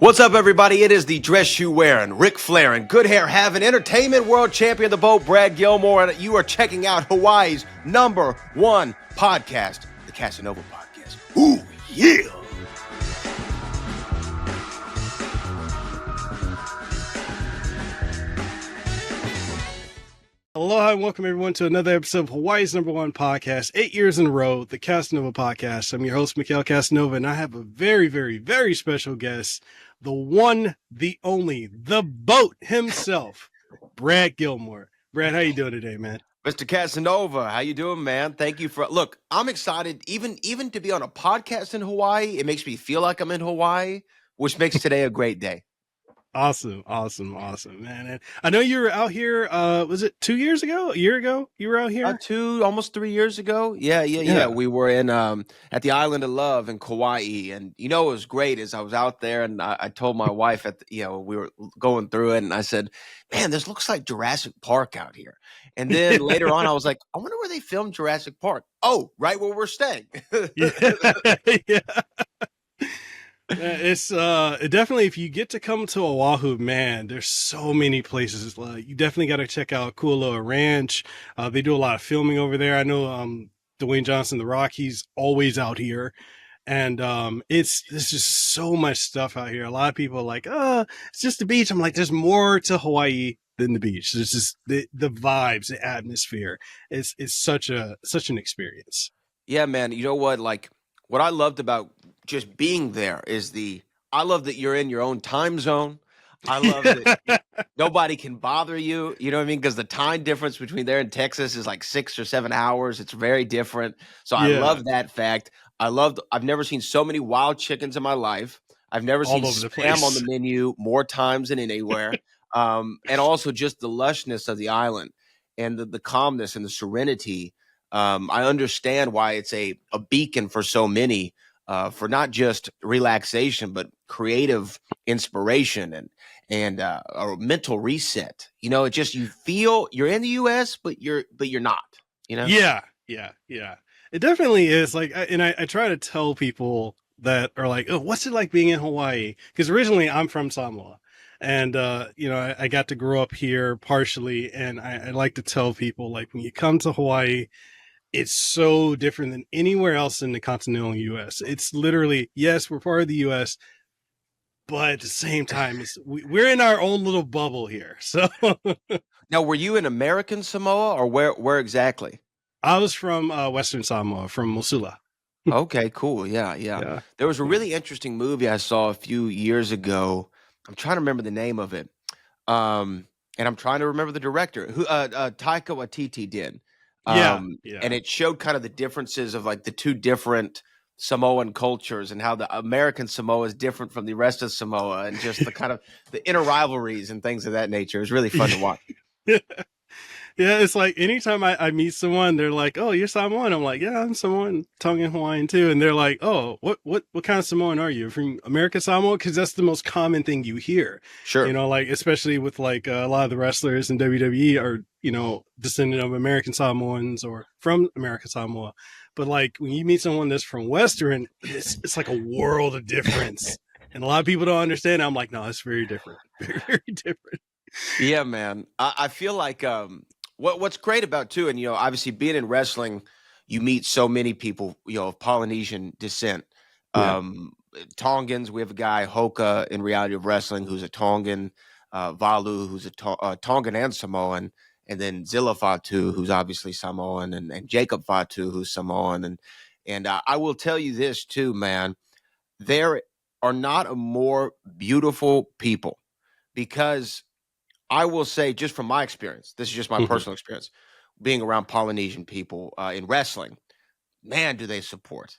What's up, everybody? It is the dress shoe wearing, Ric Flair and good hair having entertainment world champion of the boat, Brad Gilmore, and you are checking out Hawaii's #1 podcast, the Kasanova podcast. Ooh, yeah! Aloha and welcome everyone to another episode of Hawaii's #1 podcast, 8 years in a row, the Kasanova podcast. I'm your host, Mekel Kasanova, and I have a very, very, very special guest, the one, the only, the boat himself, Brad Gilmore. Brad, how you doing today, man? Mr. Kasanova, how you doing, man? Thank you for look. I'm excited, even to be on a podcast in Hawaii. It makes me feel like I'm in Hawaii, which makes today a great day. Awesome, man. And I know you were out here, was it 2 years ago? A year ago? You were out here? Almost 3 years ago. Yeah. We were in at the Island of Love in Kauai, and what was great is I was out there, and I told my wife we were going through it, and I said, "Man, this looks like Jurassic Park out here." And then later on, I was like, "I wonder where they filmed Jurassic Park." Oh, right where we're staying. Yeah. It's definitely, if you get to come to Oahu, man, there's so many places. You definitely got to check out Kualoa Ranch. They do a lot of filming over there. I know Dwayne Johnson, The Rock, he's always out here. And there's just so much stuff out here. A lot of people are like, it's just the beach. I'm like, there's more to Hawaii than the beach. There's just the vibes, the atmosphere. It's such an experience. Yeah, man. You know what? Like, what I loved about just being there is I love that you're in your own time zone. I love that nobody can bother you. You know what I mean? Because the time difference between there and Texas is like 6 or 7 hours. It's very different. So I love that fact. I've never seen so many wild chickens in my life. I've never seen Spam on the menu more times than anywhere. And also just the lushness of the island and the calmness and the serenity. I understand why it's a beacon for so many, for not just relaxation, but creative inspiration and a mental reset. It just, you feel you're in the U.S., but you're not. Yeah. It definitely is. Like, I try to tell people that are like, "Oh, what's it like being in Hawaii?" Because originally I'm from Samoa. And, I got to grow up here partially. And I like to tell people, like, when you come to Hawaii, it's so different than anywhere else in the continental U.S. It's literally, yes, we're part of the U.S., but at the same time, we're in our own little bubble here. So now, were you in American Samoa or where exactly? I was from Western Samoa, from Mosula. Okay, cool. Yeah. There was a really interesting movie I saw a few years ago. I'm trying to remember the name of it. And I'm trying to remember the director who Taika Waititi did. And it showed kind of the differences of like the two different Samoan cultures and how the American Samoa is different from the rest of Samoa and just the kind of the inner rivalries and things of that nature. It was really fun to watch. Yeah, it's like anytime I meet someone, they're like, "Oh, you're Samoan." I'm like, "Yeah, I'm Samoan, Tongan Hawaiian too." And they're like, "Oh, what kind of Samoan are you? From American Samoa?" Because that's the most common thing you hear. Sure. Like, especially with like a lot of the wrestlers in WWE are, descendant of American Samoans or from American Samoa. But like when you meet someone that's from Western, it's like a world of difference. And a lot of people don't understand. I'm like, no, it's very different. Very, very different. Yeah, man. I feel like what's great about too, and obviously being in wrestling, you meet so many people, of Polynesian descent. Yeah. Tongans, we have a guy, Hoka, in Reality of Wrestling, who's a Tongan, Valu, who's a Tongan and Samoan, and then Zilla Fatu, who's obviously Samoan, and Jacob Fatu, who's Samoan. And I will tell you this too, man, there are not a more beautiful people, because I will say, just from my experience, this is just my personal experience, being around Polynesian people in wrestling, man, do they support.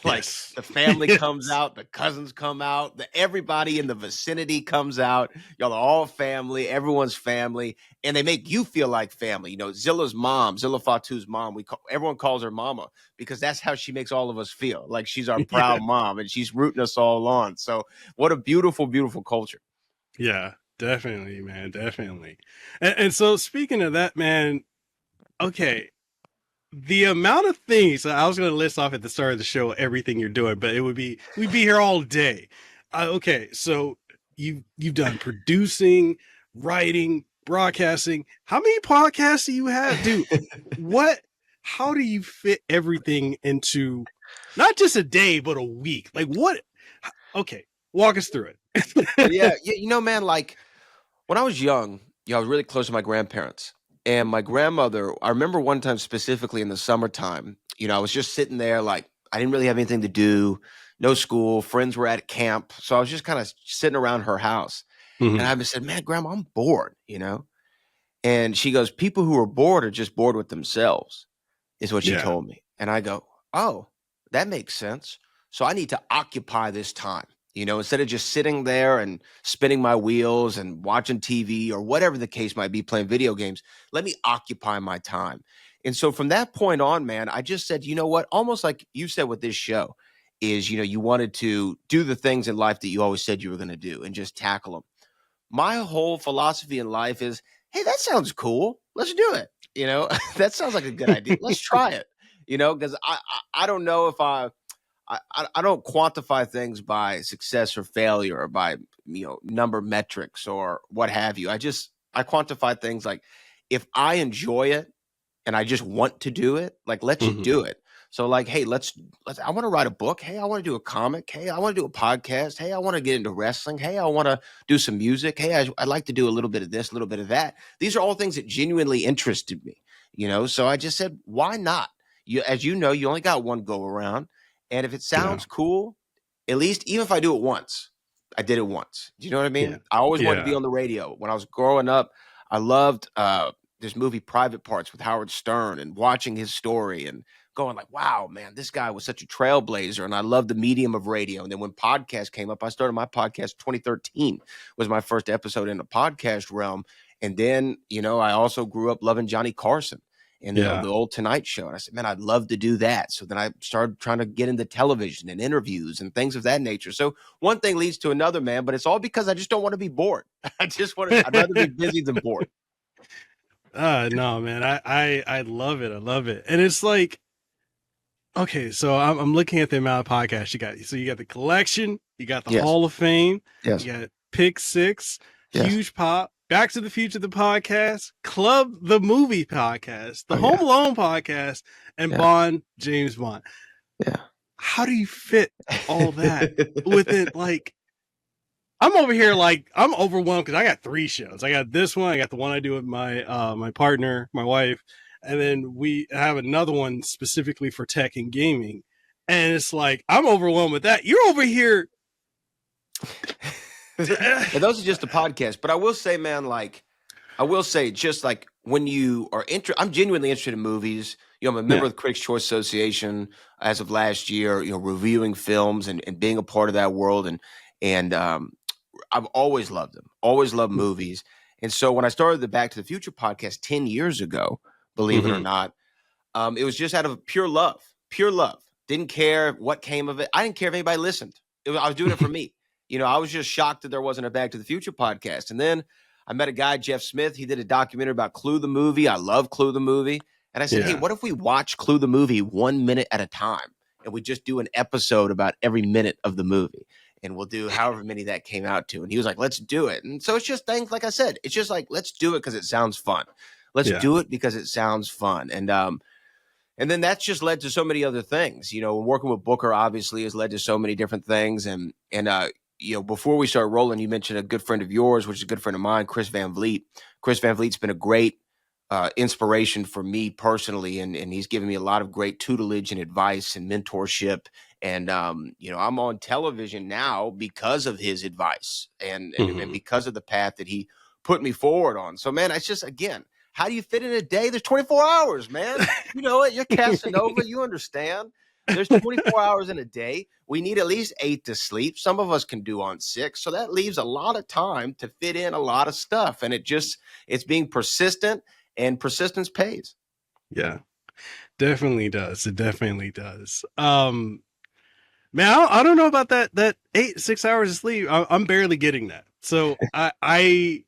Like, the family comes out, the cousins come out, everybody in the vicinity comes out. Y'all are all family, everyone's family, and they make you feel like family. Zilla's mom, Zilla Fatu's mom, everyone calls her mama because that's how she makes all of us feel. Like, she's our proud mom, and she's rooting us all on. So what a beautiful, beautiful culture. Yeah. Definitely, man. Definitely. And so speaking of that, man, okay, the amount of things I was going to list off at the start of the show, everything you're doing, but we'd be here all day. Okay, so you've done producing, writing, broadcasting. How many podcasts do you have, dude? What? How do you fit everything into not just a day but a week? Like what? Okay, walk us through Yeah, it. man, like when I was young, I was really close to my grandparents. And my grandmother, I remember one time specifically in the summertime, I was just sitting there like I didn't really have anything to do, no school, friends were at camp. So I was just kind of sitting around her house. And Hmm. I just said, "Man, Grandma, I'm bored." And she goes, "People who are bored are just bored with themselves," is what she Yeah, told me. And I go, "Oh, that makes sense. So I need to occupy this time, instead of just sitting there and spinning my wheels and watching TV or whatever the case might be, playing video games. Let me occupy my time." And so from that point on, man, I just said, you know what? Almost like you said with this show is, you wanted to do the things in life that you always said you were going to do and just tackle them. My whole philosophy in life is, hey, that sounds cool. Let's do it. That sounds like a good idea. Let's try it. Because I don't know if I don't quantify things by success or failure or by number metrics or what have you. I quantify things like if I enjoy it and I just want to do it, like let's just hmm do it. So like, hey, let's I want to write a book. Hey, I want to do a comic. Hey, I want to do a podcast. Hey, I want to get into wrestling. Hey, I want to do some music. Hey, I'd like to do a little bit of this, a little bit of that. These are all things that genuinely interested me. So I just said, why not? As you know, you only got one go around. And if it yeah, sounds cool, at least even if I do it once, I did it once. Do you know what I yeah, mean? I always wanted to be yeah. on the radio. When I was growing up, I loved this movie Private Parts with Howard Stern and watching his story and going like, wow, man, this guy was such a trailblazer. And I loved the medium of radio. And then when podcast came up, I started my podcast 2013 was my first episode in the podcast realm. And then, I also grew up loving Johnny Carson and Yeah. the old Tonight Show. And I said, man, I'd love to do that. So then I started trying to get into television and interviews and things of that nature. So one thing leads to another, man, but it's all because I just don't want to be bored. I'd rather be busy than bored. No, man, I love it. I love it. And it's like, okay, so I'm looking at the amount of podcasts you got. So you got the collection, you got the Yes. Hall of Fame, Yes. you got Pick Six, Yes. Huge Pop, Back to the Future, the podcast, Club the Movie podcast, the Oh Home yeah. Alone podcast, and Yeah. Bond, James Bond. Yeah. How do you fit all that within like I'm over here like I'm overwhelmed because I got three shows. I got this one, I got the one I do with my partner, my wife, and then we have another one specifically for tech and gaming. And it's like I'm overwhelmed with that. You're over here. And those are just the podcasts. But I will say, man, like I will say, just like when you are I'm genuinely interested in movies. I'm a member Yeah. of the Critics Choice Association as of last year. Reviewing films and being a part of that world, and I've always loved them. Always loved movies. And so when I started the Back to the Future podcast 10 years ago, believe it or Mm-hmm. not, it was just out of pure love. Pure love. Didn't care what came of it. I didn't care if anybody listened. I was doing it for me. I was just shocked that there wasn't a Back to the Future podcast. And then I met a guy, Jeff Smith. He did a documentary about Clue the movie. I love Clue the movie. And I said, hey, Yeah. what if we watch Clue the movie 1 minute at a time? And we just do an episode about every minute of the movie. And we'll do however many that came out to. And he was like, let's do it. And so it's just things, like I said, it's just like, let's do it because it sounds fun. Let's Yeah. do it because it sounds fun. And then that's just led to so many other things. Working with Booker obviously has led to so many different things. And before we start rolling, you mentioned a good friend of yours, which is a good friend of mine, Chris Van Vliet. Chris Van Vliet's been a great inspiration for me personally, and he's given me a lot of great tutelage and advice and mentorship. And I'm on television now because of his advice and Mm-hmm. because of the path that he put me forward on. So, man, it's just again, how do you fit in a day? There's 24 hours, man. You know it. You're Casanova. You understand. There's 24 hours in a day. We need at least 8 to sleep. Some of us can do on 6. So that leaves a lot of time to fit in a lot of stuff. And it's being persistent, and persistence pays. Yeah. Definitely does. It definitely does. Man, I don't know about that 8 6 hours of sleep. I'm barely getting that. So I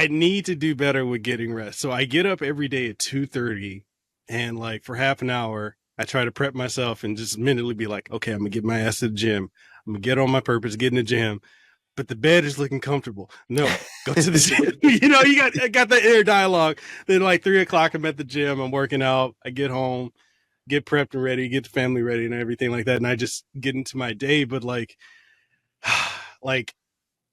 need to do better with getting rest. So I get up every day at 2:30, and like for half an hour, I try to prep myself and just mentally be like, okay, I'm gonna get my ass to the gym. I'm gonna get on my purpose, get in the gym, but the bed is looking comfortable. No, go to the gym. I got that inner dialogue. Then like 3 o'clock, I'm at the gym, I'm working out, I get home, get prepped and ready, get the family ready and everything like that. And I just get into my day. But like, like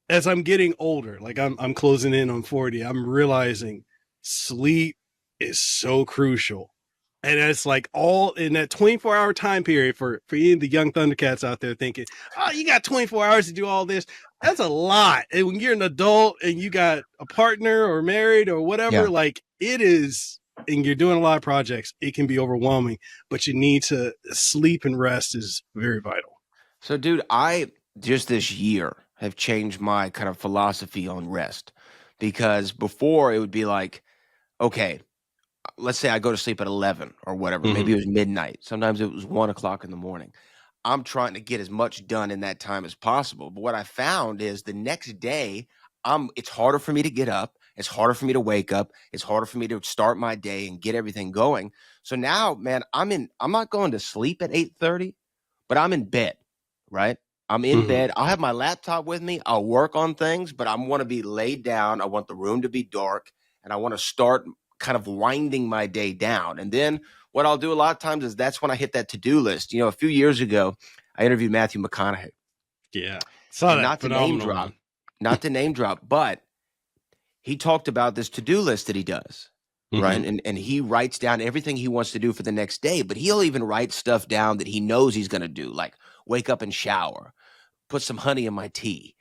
as I'm getting older, like I'm closing in on 40, I'm realizing sleep is so crucial. And it's like all in that 24-hour time period for you the young Thundercats out there thinking, oh, you got 24 hours to do all this. That's a lot. And when you're an adult and you got a partner or married or whatever, Yeah. like it is, and you're doing a lot of projects, it can be overwhelming, but you need to sleep and rest is very vital. So, dude, I just this year have changed my kind of philosophy on rest because before it would be like, okay, let's say I go to sleep at 11 or whatever. Maybe Mm-hmm. it was midnight. Sometimes it was 1 o'clock in the morning. I'm trying to get as much done in that time as possible. But what I found is the next day, it's harder for me to get up. It's harder for me to wake up. It's harder for me to start my day and get everything going. So now, man, I'm not going to sleep at 8:30, but I'm in bed, right? I'm in Mm-hmm. bed. I'll have my laptop with me. I'll work on things, but I want to be laid down. I want the room to be dark, and I want to start kind of winding my day down. And then what I'll do a lot of times is that's when I hit that to-do list. A few years ago, I interviewed Matthew McConaughey, Yeah. Saw and that. Phenomenal, man. not to name drop, but he talked about this to-do list that he does, right? Mm-hmm. And he writes down everything he wants to do for the next day, but he'll even write stuff down that he knows he's going to do, like wake up and shower, put some honey in my tea,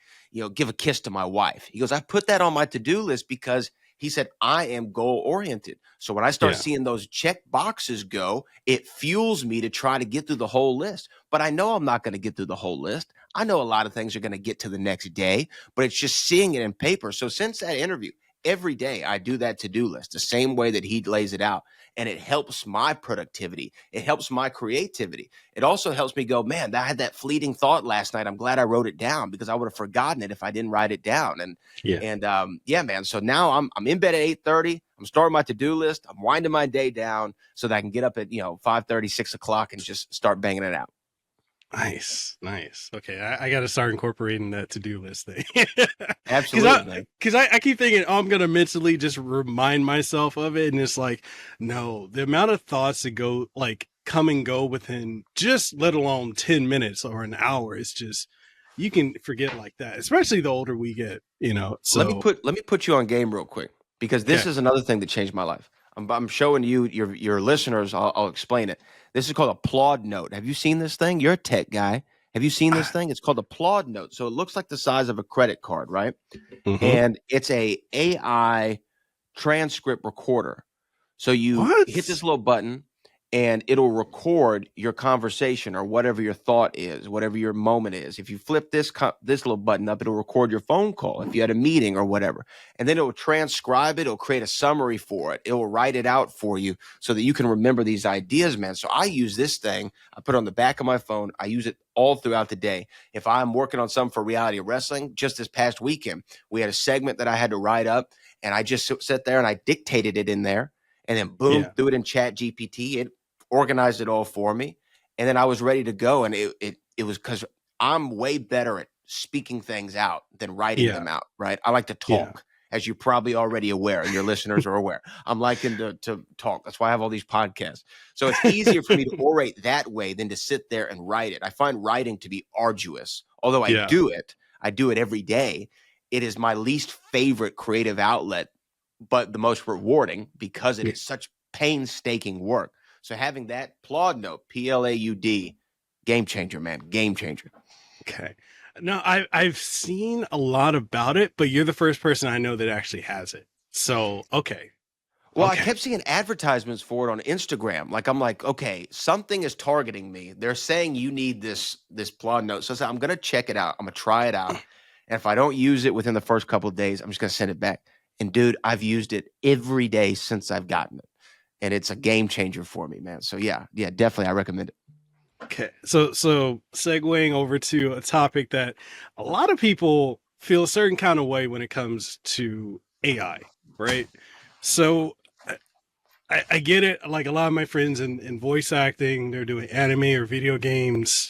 give a kiss to my wife. He goes, I put that on my to-do list because he said, I am goal oriented. So when I start Yeah. seeing those check boxes go, it fuels me to try to get through the whole list. But I know I'm not going to get through the whole list. I know a lot of things are going to get to the next day, but it's just seeing it in paper. So since that interview, every day I do that to-do list the same way that he lays it out. And it helps my productivity. It helps my creativity. It also helps me go, man, I had that fleeting thought last night. I'm glad I wrote it down because I would have forgotten it if I didn't write it down. Yeah. Yeah, man. So now I'm in bed at 8:30. I'm starting my to-do list. I'm winding my day down so that I can get up at 5:30, 6 o'clock and just start banging it out. Nice, nice. Okay, I got to start incorporating that to-do list thing. Because Absolutely, man. I keep thinking, oh, I'm gonna mentally just remind myself of it, and it's like, no, the amount of thoughts that go like come and go within just let alone 10 minutes or an hour is just you can forget like that, especially the older we get, So Let me put you on game real quick because this okay, is another thing that changed my life. I'm showing you your listeners. I'll explain it. This is called a Plod Note. Have you seen this thing? You're a tech guy. Have you seen this thing? It's called a Plod Note. So it looks like the size of a credit card, right? mm-hmm. And it's a AI transcript recorder. So you hit What? this little button and it'll record your conversation or whatever your thought is, whatever your moment is. If you flip this little button up, it'll record your phone call if you had a meeting or whatever. And then it'll transcribe it, it'll create a summary for it. It will write it out for you so that you can remember these ideas, man. So I use this thing, I put it on the back of my phone. I use it all throughout the day. If I'm working on something for reality of wrestling, just this past weekend, we had a segment that I had to write up and I just sat there and I dictated it in there and then boom, Yeah, threw it in Chat GPT. It organized it all for me, and then I was ready to go. And it was because I'm way better at speaking things out than writing yeah, them out. Right? I like to yeah, talk, as you're probably already aware, and your listeners are aware. I'm liking to talk. That's why I have all these podcasts. So it's easier for me to orate that way than to sit there and write it. I find writing to be arduous, although I yeah, do it. I do it every day. It is my least favorite creative outlet, but the most rewarding because it yeah. is such painstaking work. So having that Plod Note, Plaud, game changer, man, game changer. Okay. No, I've seen a lot about it, but you're the first person I know that actually has it. So okay, Well, I okay, kept seeing advertisements for it on Instagram. Like I'm like, okay, something is targeting me. They're saying you need this Plod Note. So I said, I'm gonna check it out. I'm gonna try it out. And if I don't use it within the first couple of days, I'm just gonna send it back. And dude, I've used it every day since I've gotten it. And it's a game changer for me, man. So yeah, definitely I recommend it. okay. So segueing over to a topic that a lot of people feel a certain kind of way when it comes to AI, right? So I get it. Like a lot of my friends in voice acting, they're doing anime or video games.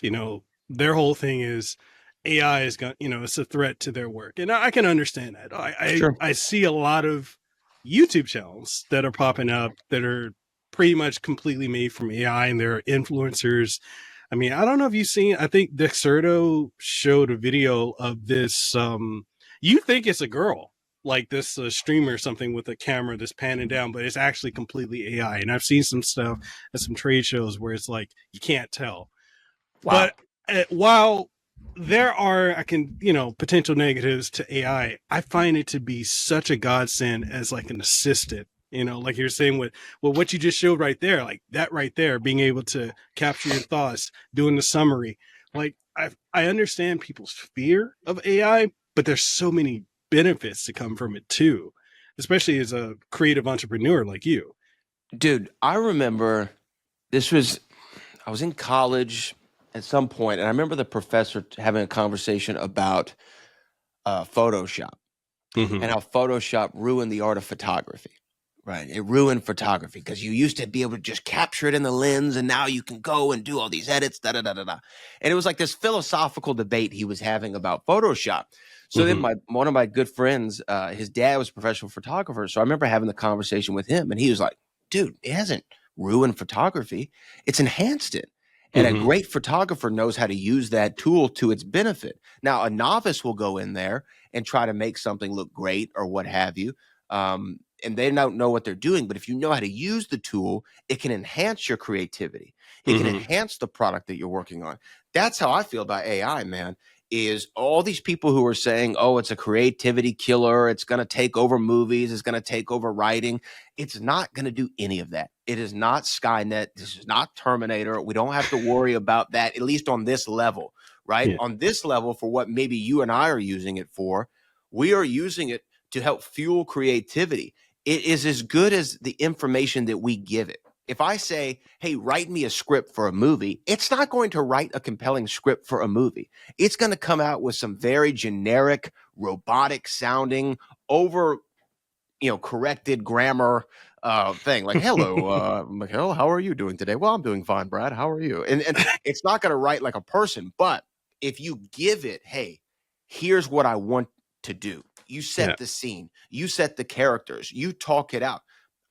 their whole thing is AI is going, it's a threat to their work, and I can understand that. Sure. I see a lot of YouTube channels that are popping up that are pretty much completely made from AI, and they're influencers. I mean, I don't know if you've seen. I think Dexerto showed a video of this. You think it's a girl, like this streamer or something with a camera that's panning down, but it's actually completely AI. And I've seen some stuff at some trade shows where it's like you can't tell. Wow. But while there are, I can, potential negatives to AI, I find it to be such a godsend as like an assistant. Like you're saying with what you just showed right there, like that right there, being able to capture your thoughts, doing the summary. Like I understand people's fear of AI, but there's so many benefits to come from it too, especially as a creative entrepreneur like you. Dude, I remember I was in college at some point, and I remember the professor having a conversation about Photoshop Mm-hmm. and how Photoshop ruined the art of photography. Right. It ruined photography because you used to be able to just capture it in the lens, and now you can go and do all these edits, da da da da da. And it was like this philosophical debate he was having about Photoshop. So then Mm-hmm. one of my good friends, his dad was a professional photographer. So I remember having the conversation with him, and he was like, dude, it hasn't ruined photography. It's enhanced it. And a Mm-hmm. great photographer knows how to use that tool to its benefit. Now, a novice will go in there and try to make something look great or what have you. And they don't know what they're doing. But if you know how to use the tool, it can enhance your creativity. It can Mm-hmm. enhance the product that you're working on. That's how I feel about AI, man. Is all these people who are saying, oh, it's a creativity killer, it's going to take over movies, it's going to take over writing. It's not going to do any of that. It is not Skynet. This is not Terminator. We don't have to worry about that, at least on this level, right? Yeah. On this level, for what maybe you and I are using it for, we are using it to help fuel creativity. It is as good as the information that we give it. If I say, hey, write me a script for a movie, it's not going to write a compelling script for a movie. It's going to come out with some very generic, robotic sounding, over, corrected grammar thing. Like, hello, Mekel, how are you doing today? Well, I'm doing fine, Brad. How are you? And it's not going to write like a person, but if you give it, hey, here's what I want to do. You Yeah. set the scene, you set the characters, you talk it out.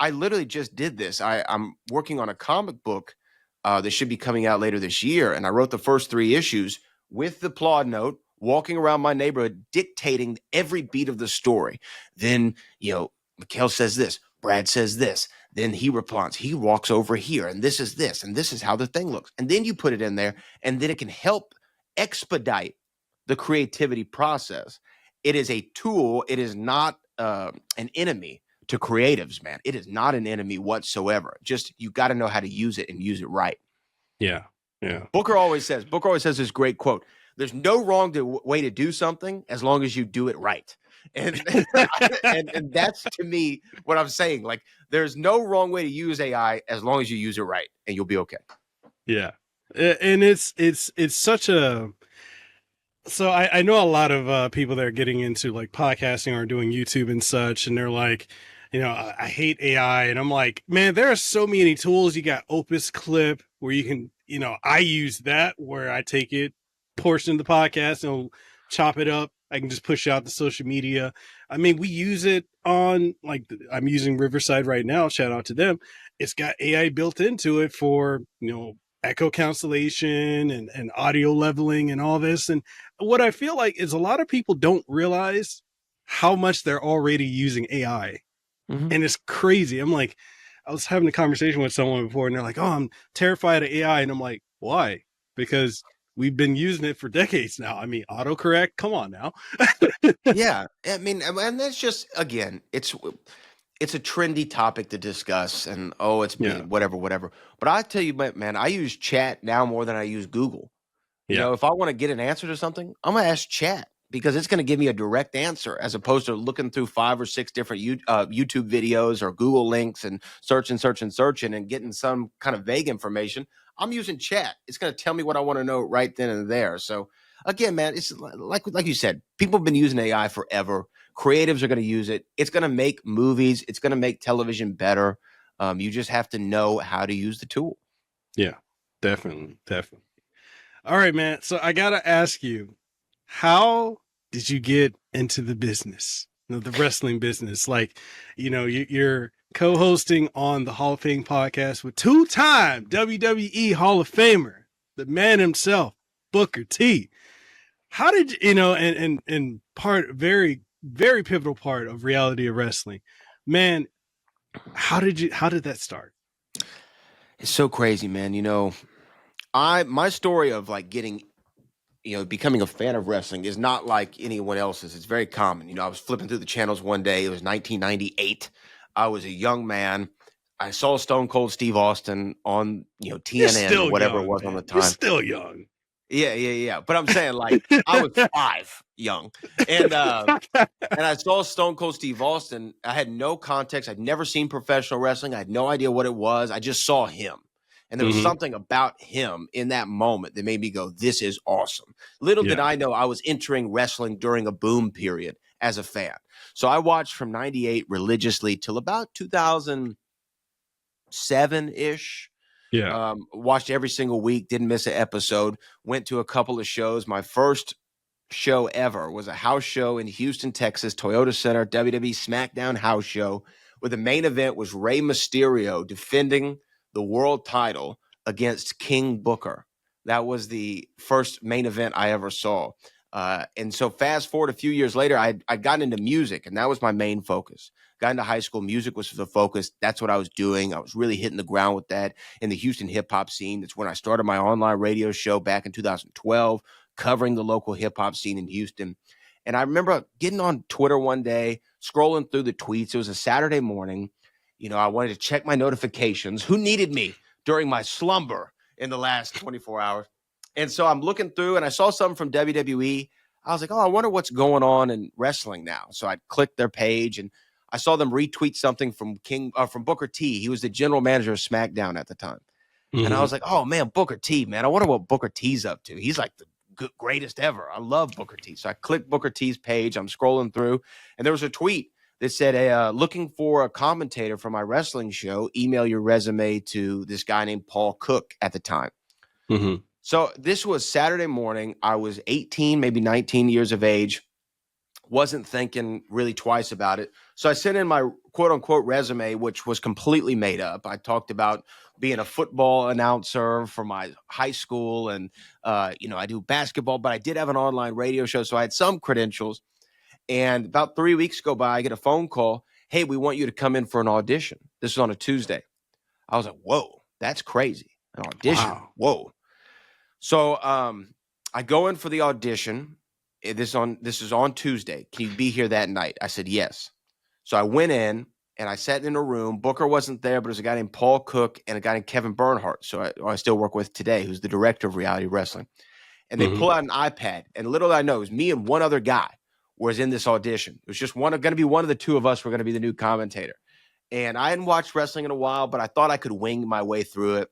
I literally just did this. I'm working on a comic book that should be coming out later this year. And I wrote the first 3 issues with the plot note, walking around my neighborhood, dictating every beat of the story. Then, Mekel says this, Brad says this. Then he responds, he walks over here, and this, and this is how the thing looks. And then you put it in there, and then it can help expedite the creativity process. It is a tool. It is not an enemy to creatives, man. It is not an enemy whatsoever. Just you got to know how to use it and use it right. Yeah. Yeah. Booker always says this great quote: there's no wrong way to do something as long as you do it right. And, and that's to me what I'm saying. Like, there's no wrong way to use AI as long as you use it right, and you'll be okay. Yeah. And it's such a, so I know a lot of people that are getting into like podcasting or doing YouTube and such, and they're like, I hate AI, and I'm like, man, there are so many tools. You got Opus Clip where you can, I use that where I take it, portion of the podcast, and chop it up. I can just push out the social media. I mean, we use it on like I'm using Riverside right now. Shout out to them. It's got AI built into it for echo cancellation and audio leveling and all this. And what I feel like is a lot of people don't realize how much they're already using AI. Mm-hmm. And it's crazy. I'm like, I was having a conversation with someone before, and they're like, oh, I'm terrified of AI. And I'm like, why? Because we've been using it for decades now. I mean, autocorrect, come on now. Yeah, I mean, and that's just, again, it's a trendy topic to discuss, and oh, it's Yeah. being whatever. But I tell you, man, I use chat now more than I use Google. Yeah. If I want to get an answer to something, I'm gonna ask chat because it's gonna give me a direct answer as opposed to looking through 5 or 6 different YouTube videos or Google links and searching and getting some kind of vague information. I'm using chat. It's gonna tell me what I want to know right then and there. So again, man, it's like you said, people have been using AI forever. Creatives are gonna use it. It's gonna make movies. It's gonna make television better. You just have to know how to use the tool. Yeah. Definitely. Definitely. All right, man. So I gotta ask you, how did you get into the business, the wrestling business? Like, you're co-hosting on the Hall of Fame podcast with two-time WWE Hall of Famer, the man himself, Booker T. How did and part very very pivotal part of reality of wrestling, man? How did that start? It's so crazy, man. My story of like getting, becoming a fan of wrestling is not like anyone else's. It's very common. I was flipping through the channels one day. It was 1998. I was a young man. I saw Stone Cold Steve Austin on, You're TNN or still whatever it young, was on the man. You're time. still young. Yeah, yeah, yeah. But I'm saying like I was 5 young. And and I saw Stone Cold Steve Austin. I had no context. I'd never seen professional wrestling. I had no idea what it was. I just saw him. And there was Hmm. something about him in that moment that made me go, this is awesome. Little did Yeah. I know I was entering wrestling during a boom period as a fan. So I watched from 98 religiously till about 2007 ish. Yeah. Watched every single week, didn't miss an episode, went to a couple of shows. My first show ever was a house show in Houston, Texas, Toyota Center, WWE SmackDown house show, where the main event was Rey Mysterio defending the world title against King Booker. That was the first main event I ever saw. And so fast forward a few years later, I'd gotten into music, and that was my main focus. Got into high school, music was the focus. That's what I was doing. I was really hitting the ground with that in the Houston hip hop scene. That's when I started my online radio show back in 2012, covering the local hip hop scene in Houston. And I remember getting on Twitter one day, scrolling through the tweets. It was a Saturday morning. I wanted to check my notifications. Who needed me during my slumber in the last 24 hours? And so I'm looking through and I saw something from WWE. I was like, oh, I wonder what's going on in wrestling now. So I clicked their page and I saw them retweet something from Booker T. He was the general manager of SmackDown at the time. And I Hmm. was like, oh man, Booker T, man. I wonder what Booker T's up to. He's like the greatest ever. I love Booker T. So I clicked Booker T's page. I'm scrolling through, and there was a tweet that said, hey, looking for a commentator for my wrestling show. Email your resume to this guy named Paul Cook at the time. Hmm. So this was Saturday morning. I was 18, maybe 19 years of age. Wasn't thinking really twice about it. So I sent in my quote unquote resume, which was completely made up. I talked about being a football announcer for my high school and, I do basketball, but I did have an online radio show. So I had some credentials. And about 3 weeks go by, I get a phone call. Hey, we want you to come in for an audition. This was on a Tuesday. I was like, whoa, that's crazy. An audition. Wow. Whoa. So I go in for the audition. This is on Tuesday. Can you be here that night? I said yes. So I went in and I sat in a room. Booker wasn't there, but there was a guy named Paul Cook and a guy named Kevin Bernhardt. So I still work with today, who's the director of reality wrestling. And they Hmm. pull out an iPad, and little did I know, it was me and one other guy was in this audition. It was just going to be one of the two of us were going to be the new commentator. And I hadn't watched wrestling in a while, but I thought I could wing my way through it.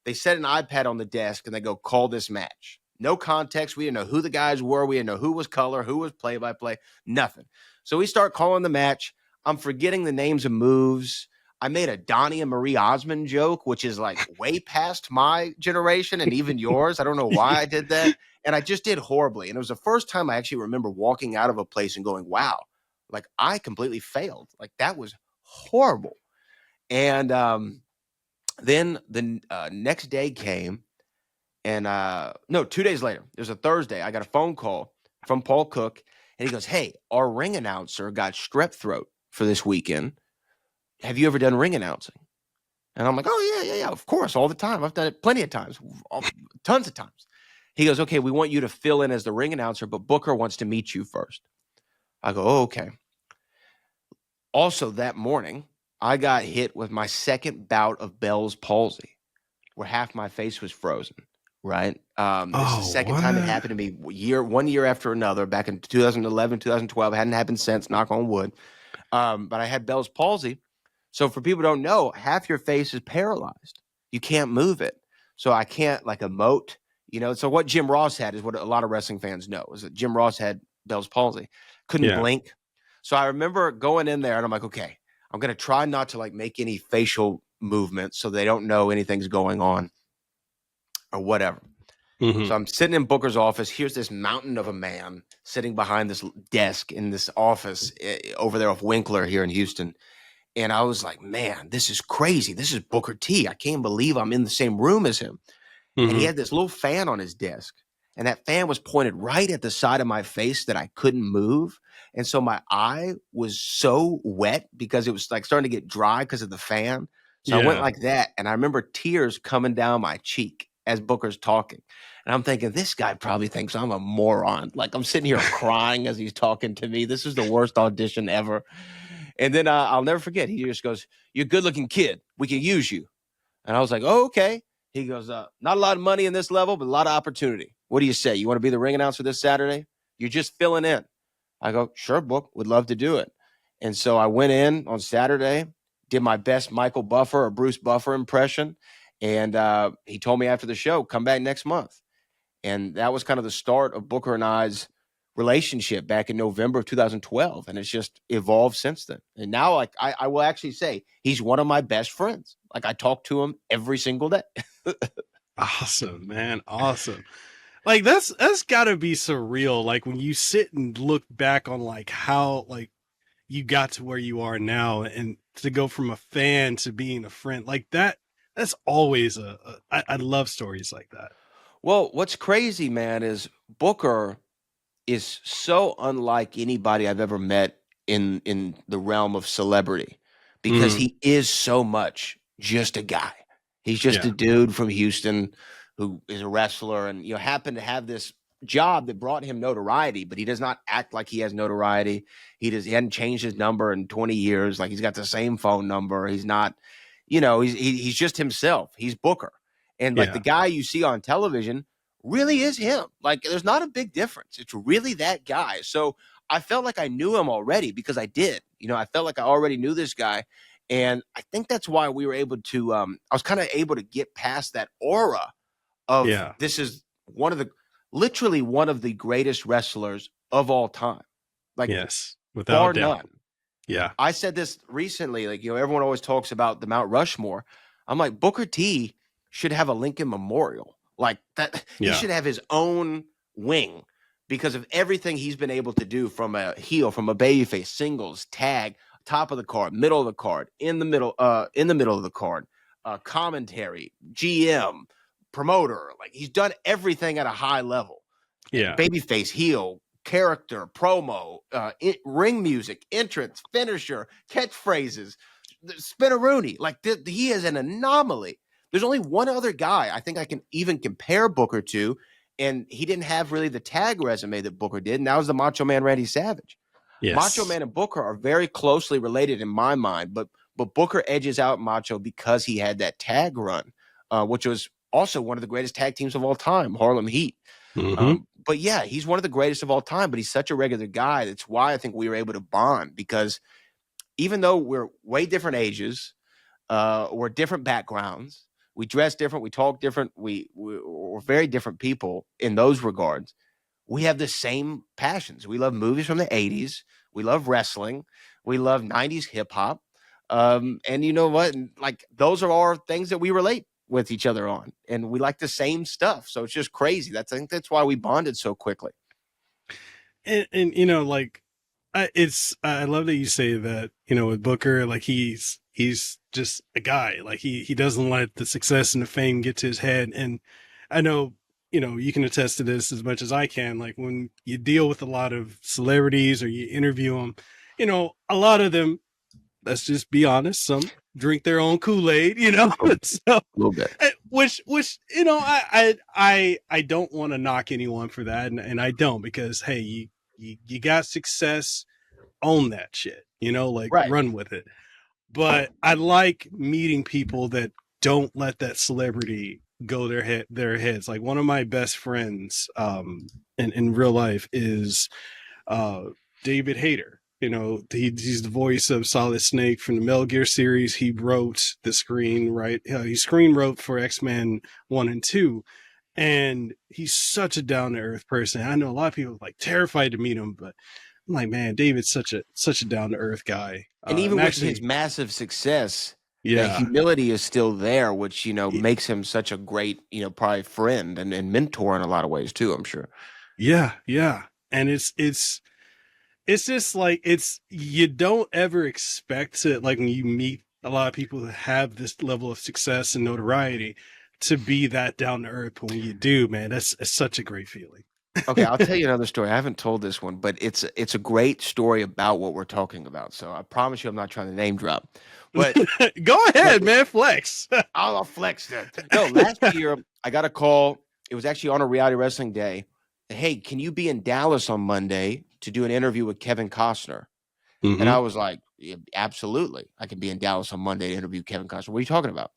They set an iPad on the desk and they go, call this match. No context. We didn't know who the guys were. We didn't know who was color, who was play-by-play, nothing. So we start calling the match. I'm forgetting the names of moves. I made a Donnie and Marie Osmond joke, which is like way past my generation and even yours. I don't know why I did that. And I just did horribly. And it was the first time I actually remember walking out of a place and going, wow, like I completely failed. Like that was horrible. And then the next day came, and no, 2 days later, it was a Thursday. I got a phone call from Paul Cook, and he goes, "Hey, our ring announcer got strep throat for this weekend. Have you ever done ring announcing?" And I'm like, "Oh yeah, of course, all the time. I've done it plenty of times, tons of times." He goes, "Okay, we want you to fill in as the ring announcer, but Booker wants to meet you first." I go, "Oh, okay." Also, that morning, I got hit with my second bout of Bell's palsy, where half my face was frozen. Right. This is the Oh, second time it what? happened to me one year after another back in 2011, 2012. It hadn't happened since, knock on wood. But I had Bell's palsy. So for people who don't know, half your face is paralyzed. You can't move it. So I can't like emote, So what Jim Ross had is what a lot of wrestling fans know is that Jim Ross had Bell's palsy, couldn't Yeah. blink. So I remember going in there and I'm like, okay, I'm going to try not to like make any facial movements so they don't know anything's going on or whatever. Hmm. So I'm sitting in Booker's office. Here's this mountain of a man sitting behind this desk in this office over there off Winkler here in Houston. And I was like, man, this is crazy. This is Booker T. I can't believe I'm in the same room as him. And he Hmm. had this little fan on his desk. And that fan was pointed right at the side of my face that I couldn't move. And so my eye was so wet because it was like starting to get dry because of the fan. So I went Yeah. like that. And I remember tears coming down my cheek as Booker's talking. And I'm thinking, this guy probably thinks I'm a moron. Like I'm sitting here crying as he's talking to me. This is the worst audition ever. And then I'll never forget. He just goes, "You're a good looking kid. We can use you." And I was like, "Oh, okay." He goes, "Not a lot of money in this level, but a lot of opportunity. What do you say? You want to be the ring announcer this Saturday? You're just filling in." I go, "Sure, Book. Would love to do it." And so I went in on Saturday, did my best Michael Buffer or Bruce Buffer impression. And he told me after the show, come back next month. And that was kind of the start of Booker and I's relationship back in November of 2012. And it's just evolved since then. And now, like, I will actually say he's one of my best friends. Like, I talk to him every single day. Awesome, man. Awesome. Like that's gotta be surreal. Like when you sit and look back on like how like you got to where you are now and to go from a fan to being a friend like that. That's always I love stories like that. Well, what's crazy, man, is Booker is so unlike anybody I've ever met in the realm of celebrity because Hmm. he is so much just a guy. He's just a Yeah. dude from Houston who is a wrestler and happened to have this job that brought him notoriety, but he does not act like he has notoriety. He hadn't changed his number in 20 years. Like he's got the same phone number. He's not, he's just himself. He's Booker. And like the Yeah. guy you see on television really is him. Like there's not a big difference. It's really that guy. So I felt like I knew him already because I did. I felt like I already knew this guy. And I think that's why we were able to I was kind of able to get past that aura of Yeah. this is literally one of the greatest wrestlers of all time. Like Yes. Without bar doubt. none. Yeah. I said this recently, like, everyone always talks about the Mount Rushmore. I'm like, Booker T should have a Lincoln Memorial. Like that, he Yeah. should have his own wing because of everything he's been able to do from a heel, from a babyface, singles, tag, top of the card, middle of the card, in the middle of the card, commentary, GM, promoter. Like he's done everything at a high level. Yeah. Babyface, heel, character, promo, ring music, entrance, finisher, catchphrases, spinneroonie. Like he is an anomaly. There's only one other guy I think I can even compare Booker to, and he didn't have really the tag resume that Booker did, and that was the Macho Man Randy Savage. Macho Yes. Man and Booker are very closely related in my mind, but Booker edges out Macho because he had that tag run, which was also one of the greatest tag teams of all time, Harlem Heat. Hmm. But yeah, he's one of the greatest of all time, but he's such a regular guy. That's why I think we were able to bond because even though we're way different ages, we're different backgrounds, we dress different, we talk different, we're very different people in those regards. We have the same passions. We love movies from the 80s. We love wrestling. We love 90s hip hop. And you know what? Like those are all things that we relate with each other on. And we like the same stuff. So it's just crazy. I think that's why we bonded so quickly. And like I love that you say that, with Booker, like he's just a guy. Like he doesn't let the success and the fame get to his head. And I know, you can attest to this as much as I can. Like when you deal with a lot of celebrities or you interview them, a lot of them, let's just be honest, some drink their own Kool-Aid, A little bit. so A little bit. which I don't want to knock anyone for that, and I don't, because hey, you got success, own that shit, like Right. run with it. But I like meeting people that don't let that celebrity go their heads. Like one of my best friends in real life is uh David Hayter. He's the voice of Solid Snake from the Metal Gear series. He wrote the he screen wrote for X-Men 1 and 2, and he's such a down to earth person. I know a lot of people are like terrified to meet him, but I'm like, man, David's such a down to earth guy. And I'm even with his actually, massive success, That Yeah. humility is still there, which, Y- makes him such a great, probably friend and mentor in a lot of ways too, I'm sure. Yeah, yeah. And it's just like it's you don't ever expect it like when you meet a lot of people that have this level of success and notoriety to be that down to earth. But when you do, man, that's it's such a great feeling. Okay, I'll tell you another story. I haven't told this one, but it's a great story about what we're talking about. So I promise you, I'm not trying to name drop, but Go but ahead, man, flex. I'll flex that. No, last year I got a call. It was actually on a reality wrestling day. Hey, can you be in Dallas on Monday to do an interview with Kevin Costner? And Hmm. I was like, yeah, absolutely. I can be in Dallas on Monday to interview Kevin Costner. What are you talking about?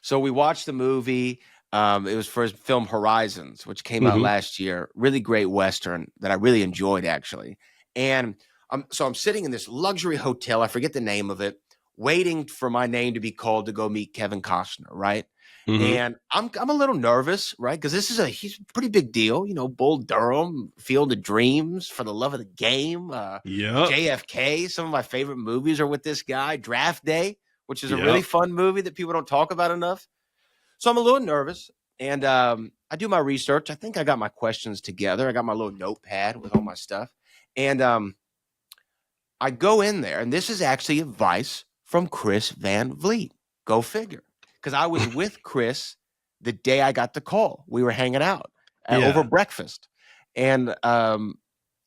So we watched the movie. It was for his film Horizons, which came out Hmm. last year. Really great Western that I really enjoyed, actually. And so I'm sitting in this luxury hotel. I forget the name of it, waiting for my name to be called to go meet Kevin Costner, right? Hmm. And I'm a little nervous, right? Because he's a pretty big deal, Bull Durham, Field of Dreams, For the Love of the Game, Yep. JFK. Some of my favorite movies are with this guy. Draft Day, which is a really Yep. fun movie that people don't talk about enough. So I'm a little nervous, and I do my research. I think I got my questions together. I got my little notepad with all my stuff, and I go in there, and this is actually advice from Chris Van Vliet. Go figure, because I was with Chris the day I got the call. We were hanging out over Yeah. breakfast, and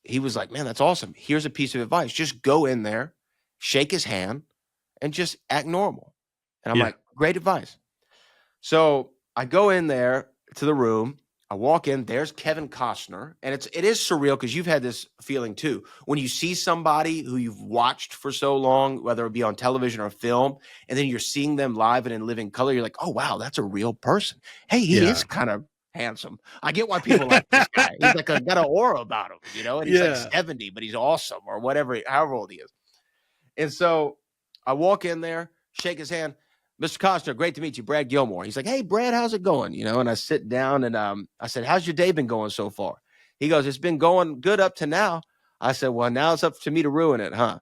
he was like, "Man, that's awesome. Here's a piece of advice: just go in there, shake his hand, and just act normal." And I'm Yeah. like, "Great advice." So I go in there to the room. I walk in. There's Kevin Costner, and it is surreal because you've had this feeling too when you see somebody who you've watched for so long, whether it be on television or film, and then you're seeing them live and in living color. You're like, oh wow, that's a real person. Hey, he is Yeah. kind of handsome. I get why people like this guy. He's like got an aura about him, and he's like Yeah. 70, but he's awesome or whatever, however old he is. And so I walk in there, shake his hand. Mr. Costner, great to meet you, Brad Gilmore. He's like, hey, Brad, how's it going? And I sit down and I said, how's your day been going so far? He goes, it's been going good up to now. I said, well, now it's up to me to ruin it, huh?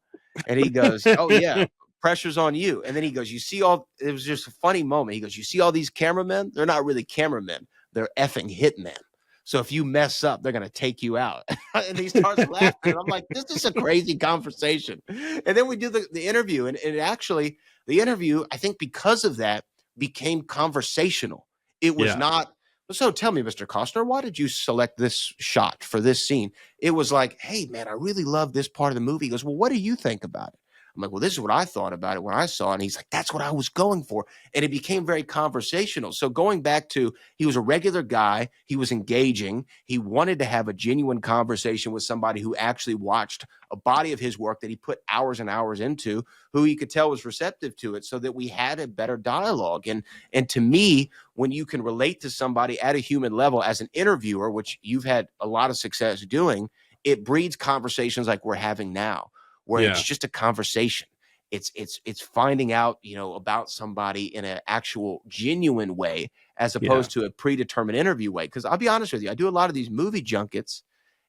And he goes, oh, yeah, pressure's on you. And then he goes, it was just a funny moment. He goes, you see all these cameramen? They're not really cameramen. They're effing hitmen. So if you mess up, they're going to take you out. And he starts laughing. And I'm like, this is a crazy conversation. And then we do the interview. And actually, the interview, I think because of that, became conversational. It was Yeah. not, so tell me, Mr. Costner, why did you select this shot for this scene? It was like, hey, man, I really love this part of the movie. He goes, well, what do you think about it? I'm like, well, this is what I thought about it when I saw it. And he's like, that's what I was going for. And it became very conversational. So going back to, he was a regular guy. He was engaging. He wanted to have a genuine conversation with somebody who actually watched a body of his work that he put hours and hours into, who he could tell was receptive to it, so that we had a better dialogue. And to me, when you can relate to somebody at a human level as an interviewer, which you've had a lot of success doing, it breeds conversations like we're having now, where it's Yeah. just a conversation. It's finding out, about somebody in an actual genuine way, as Yeah. opposed to a predetermined interview way. Because I'll be honest with you, I do a lot of these movie junkets,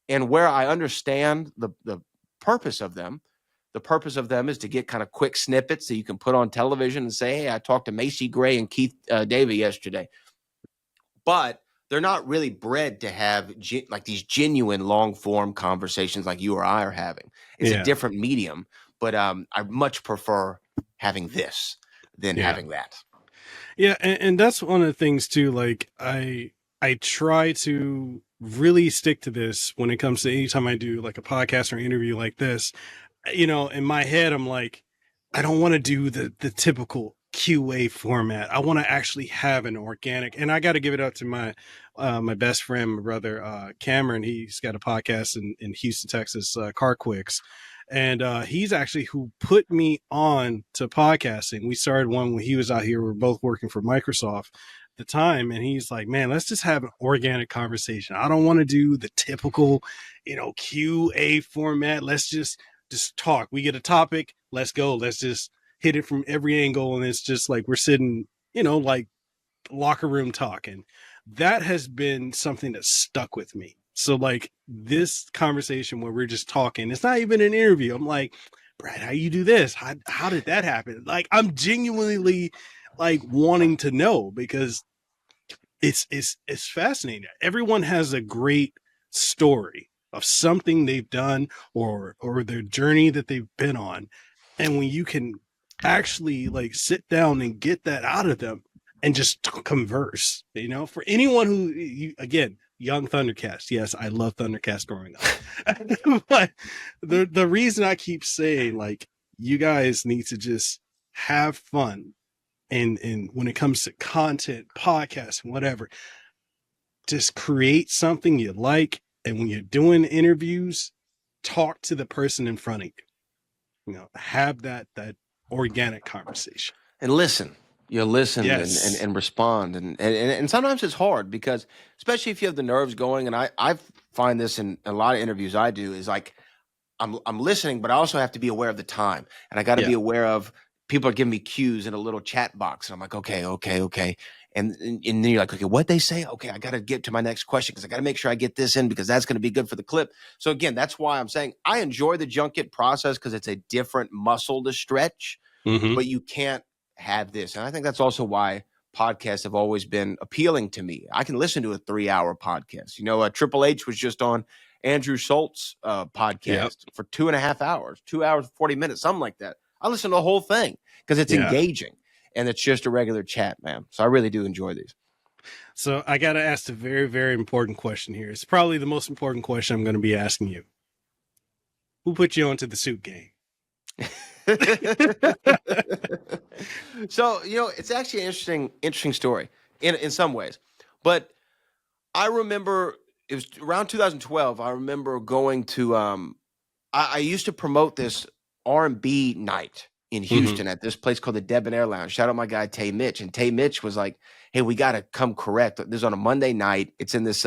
and where I understand the purpose of them, the purpose of them is to get kind of quick snippets that you can put on television and say, hey, I talked to Macy Gray and Keith David yesterday. But they're not really bred to have like these genuine long form conversations like you or I are having. It's a Yeah. different medium, but I much prefer having this than Yeah. having that. Yeah, and that's one of the things too. Like I try to really stick to this when it comes to anytime I do like a podcast or interview like this. In my head, I'm like, I don't want to do the typical QA format. I want to actually have an organic, and I got to give it up to my best friend, my brother Cameron. He's got a podcast in Houston, Texas, Car Quicks, and he's actually who put me on to podcasting. We started one when he was out here. We were both working for Microsoft at the time, and he's like, man, let's just have an organic conversation. I don't want to do the typical QA format. Let's just talk. We get a topic, let's go. Let's just hit it from every angle. And it's just like we're sitting, like locker room talking. That has been something that stuck with me. So like this conversation where we're just talking, it's not even an interview. I'm like, Brad, how you do this? How did that happen? Like, I'm genuinely like wanting to know, because it's fascinating. Everyone has a great story of something they've done, or their journey that they've been on. And when you can actually like sit down and get that out of them and just converse, for anyone who, again, young Thundercast. Yes, I love Thundercast growing up. But the reason I keep saying, like, you guys need to just have fun, and when it comes to content, podcasts, whatever, just create something you like. And when you're doing interviews, talk to the person in front of you. Have that organic conversation. And listen. You listen Yes. and respond. And sometimes it's hard because, especially if you have the nerves going, and I find this in a lot of interviews I do, is like I'm listening, but I also have to be aware of the time. And I got to be aware of people are giving me cues in a little chat box. And I'm like, okay. And then you're like, okay, what they say? Okay, I got to get to my next question because I got to make sure I get this in because that's going to be good for the clip. So again, that's why I'm saying I enjoy the junket process because it's a different muscle to stretch, but you can't have this. And I think that's also why podcasts have always been appealing to me. I can listen to a 3-hour podcast. Triple H was just on Andrew Schultz podcast for 2.5 hours, 2 hours, 40 minutes, something like that. I listen to the whole thing because it's engaging and it's just a regular chat, man. So I really do enjoy these. So I got to ask the very, very important question here. It's probably the most important question I'm going to be asking you. Who put you onto the suit game? So, it's actually an interesting story in some ways. But I remember it was around 2012. I remember going to I used to promote this R&B night in Houston at this place called the Debonair Lounge. Shout out my guy Tay Mitch. And Tay Mitch was like, hey, we got to come correct. This is on a Monday night. It's in this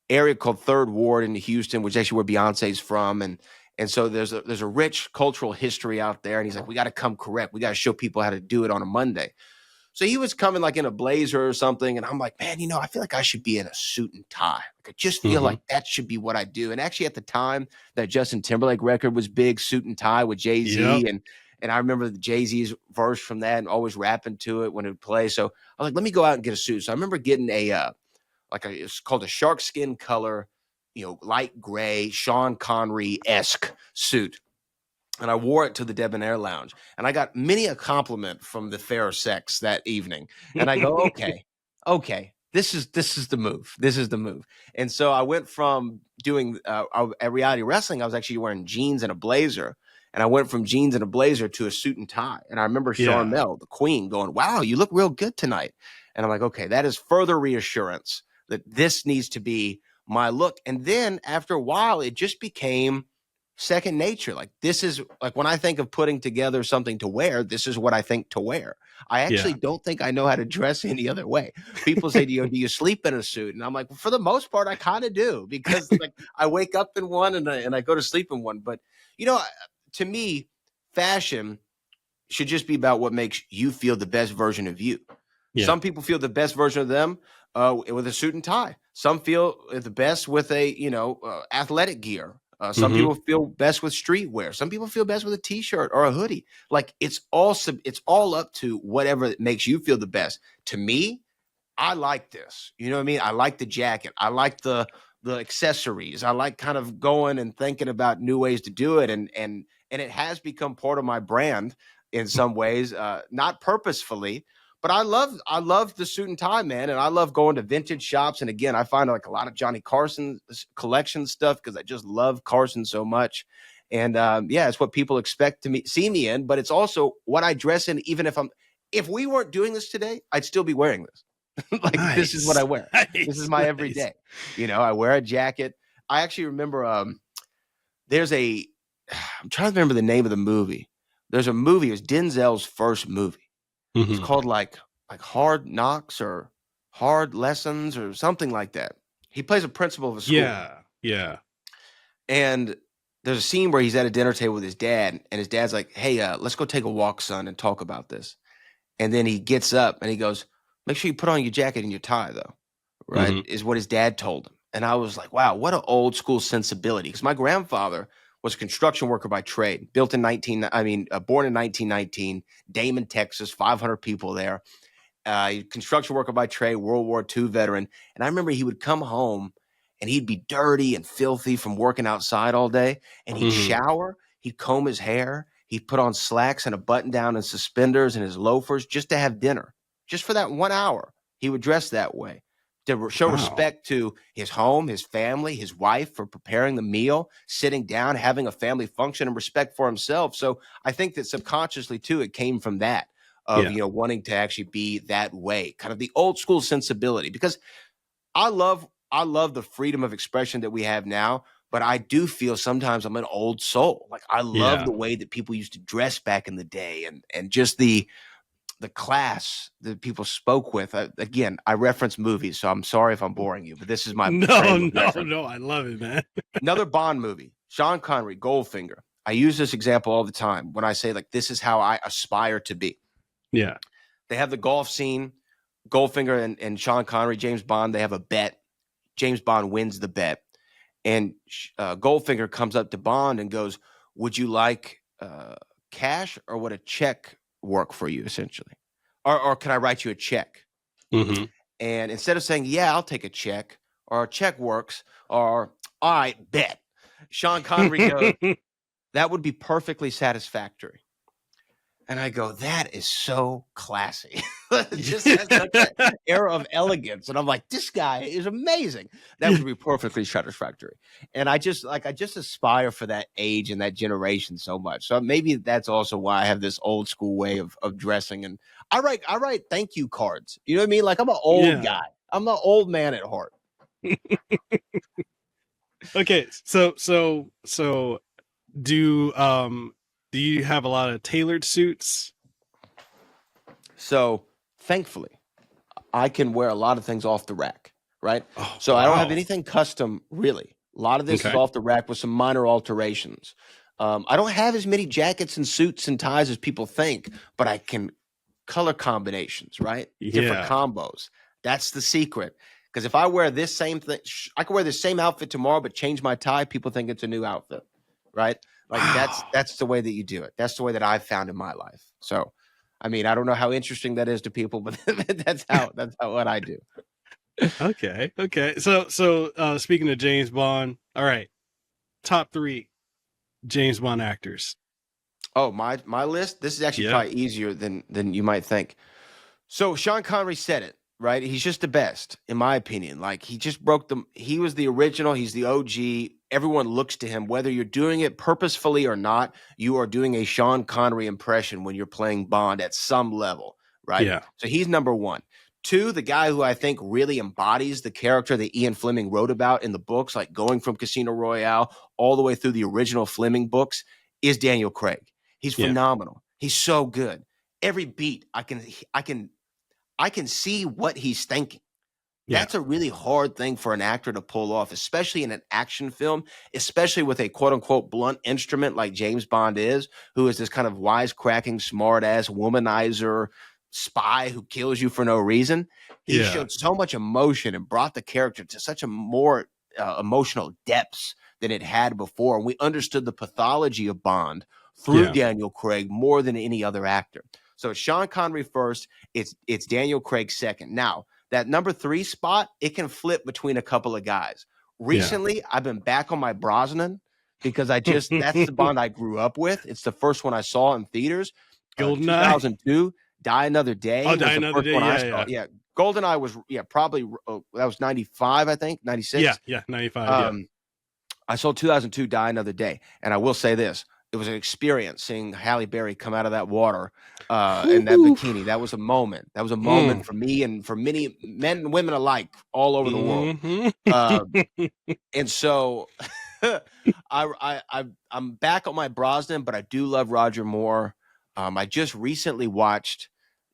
area called Third Ward in Houston, which is actually where Beyonce's from. And so there's a rich cultural history out there. And he's like, we got to come correct. We got to show people how to do it on a Monday. So he was coming like in a blazer or something. And I'm like, man, I feel like I should be in a suit and tie. Like, I just feel like that should be what I do. And actually at the time that Justin Timberlake record was big, suit and tie with Jay-Z. And I remember the Jay-Z's verse from that and always rapping to it when it would play. So I was like, let me go out and get a suit. So I remember getting it's called a shark skin color, light gray, Sean Connery-esque suit. And I wore it to the Debonair Lounge. And I got many a compliment from the fair sex that evening. And I go, okay, this is the move. This is the move. And so I went from doing at reality wrestling, I was actually wearing jeans and a blazer. And I went from jeans and a blazer to a suit and tie. And I remember Charmel, the queen, going, wow, you look real good tonight. And I'm like, okay, that is further reassurance that this needs to be my look. And then after a while, it just became second nature. Like, this is like when I think of putting together something to wear, this is what I think to wear. I actually don't think I know how to dress any other way. People say, do you sleep in a suit? And I'm like, well, for the most part, I kind of do, because like I wake up in one and I go to sleep in one. But, to me, fashion should just be about what makes you feel the best version of you. Yeah. Some people feel the best version of them with a suit and tie. Some feel the best with a, athletic gear. Some people feel best with streetwear. Some people feel best with a t-shirt or a hoodie. Like, it's all up to whatever makes you feel the best. To me, I like this. You know what I mean? I like the jacket. I like the accessories. I like kind of going and thinking about new ways to do it. And it has become part of my brand in some ways, not purposefully. But I love the suit and tie, man. And I love going to vintage shops. And again, I find like a lot of Johnny Carson collection stuff because I just love Carson so much. And it's what people expect to see me in. But it's also what I dress in. Even if we weren't doing this today, I'd still be wearing this. Like, nice. This is what I wear. Nice. This is my everyday. I wear a jacket. I actually remember I'm trying to remember the name of the movie. There's a movie. It was Denzel's first movie. It's called like Hard Knocks or Hard Lessons or something like that. He plays a principal of a school. Yeah. And there's a scene where he's at a dinner table with his dad, and his dad's like, hey, let's go take a walk, son, and talk about this. And then he gets up and he goes, make sure you put on your jacket and your tie, though, right? Is what his dad told him. And I was like, wow, what an old school sensibility. Because my grandfather was a construction worker by trade, born in 1919, Damon, Texas, 500 people there. Construction worker by trade, World War II veteran. And I remember he would come home and he'd be dirty and filthy from working outside all day. And he'd shower, he'd comb his hair, he'd put on slacks and a button down and suspenders and his loafers just to have dinner. Just for that 1 hour, he would dress that way to show respect to his home, his family, his wife for preparing the meal, sitting down, having a family function, and respect for himself. So I think that subconsciously, too, it came from that of, wanting to actually be that way, kind of the old school sensibility, because I love the freedom of expression that we have now, but I do feel sometimes I'm an old soul. Like I love the way that people used to dress back in the day and just the class that people spoke with. Again, I reference movies, so I'm sorry if I'm boring you, but this is my No, I love it, man. Another Bond movie, Sean Connery, Goldfinger. I use this example all the time when I say, like, this is how I aspire to be. Yeah. They have the golf scene, Goldfinger and Sean Connery, James Bond, they have a bet. James Bond wins the bet. And Goldfinger comes up to Bond and goes, would you like cash or would a check work for you, essentially? Or can I write you a check? Mm-hmm. And instead of saying, yeah, I'll take a check, or a check works, or all right, bet, Sean Connery goes, that would be perfectly satisfactory. And I go, that is so classy. Just has such an air of elegance. And I'm like, this guy is amazing. That would be perfectly satisfactory. And I just aspire for that age and that generation so much. So maybe that's also why I have this old school way of dressing. And I write thank you cards. You know what I mean? Like I'm an old guy. I'm an old man at heart. Okay. So do you have a lot of tailored suits? So thankfully, I can wear a lot of things off the rack, right? Oh, so I don't have anything custom, really. A lot of this is off the rack with some minor alterations. I don't have as many jackets and suits and ties as people think, but I can color combinations, right? Different combos. That's the secret. Because if I wear this same thing, I could wear the same outfit tomorrow, but change my tie, people think it's a new outfit, right? Like that's the way that you do it. That's the way that I've found in my life. So, I mean, I don't know how interesting that is to people, but that's what I do. Okay. So speaking of James Bond, all right, top 3 James Bond actors. Oh, my list. This is actually probably easier than you might think. So Sean Connery said it, right? He's just the best, in my opinion. Like he just broke them. He was the original. He's the OG. Everyone looks to him, whether you're doing it purposefully or not. You are doing a Sean Connery impression when you're playing Bond at some level, right? Yeah. So he's number 1. 2, the guy who I think really embodies the character that Ian Fleming wrote about in the books, like going from Casino Royale all the way through the original Fleming books, is Daniel Craig. He's phenomenal. He's so good. Every beat, I can see what he's thinking. That's a really hard thing for an actor to pull off, especially in an action film, especially with a quote unquote blunt instrument like James Bond is, who is this kind of wisecracking, smart ass womanizer spy who kills you for no reason. He showed so much emotion and brought the character to such a more emotional depths than it had before. And we understood the pathology of Bond through Daniel Craig more than any other actor. So it's Sean Connery first. It's Daniel Craig second. Now, that number 3 spot, it can flip between a couple of guys. Recently, I've been back on my Brosnan because that's the Bond I grew up with. It's the first one I saw in theaters. GoldenEye. 2002, Die Another Day. Oh, Die Another Day. Yeah. GoldenEye was probably that was 95, I think, 96. Yeah, 95. I saw 2002, Die Another Day, and I will say this. It was an experience seeing Halle Berry come out of that water in that bikini. That was a moment. That was a moment for me and for many men and women alike all over the world. And so I'm back on my Brosnan, but I do love Roger Moore. I just recently watched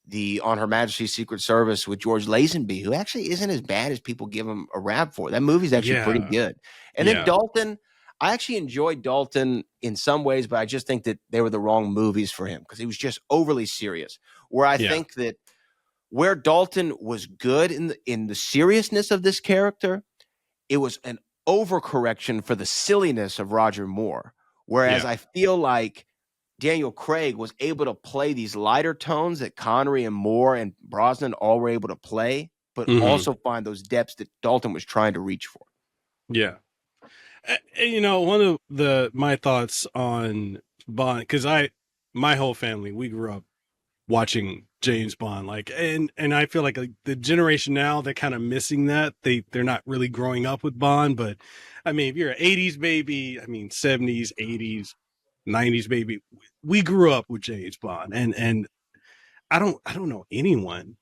the On Her Majesty's Secret Service with George Lazenby, who actually isn't as bad as people give him a rap for. That movie's actually pretty good. And then Dalton. I actually enjoyed Dalton in some ways, but I just think that they were the wrong movies for him because he was just overly serious. Where I think that where Dalton was good in the seriousness of this character, it was an overcorrection for the silliness of Roger Moore, Whereas Yeah. I feel like Daniel Craig was able to play these lighter tones that Connery and Moore and Brosnan all were able to play, but Hmm. also find those depths that Dalton was trying to reach for. Yeah. You know, one of my thoughts on Bond, because my whole family, we grew up watching James Bond, like, and I feel like the generation now, they're kind of missing that. They're not really growing up with Bond, but I mean, if you're an '80s baby, I mean '70s, '80s, '90s baby, we grew up with James Bond, and I don't know anyone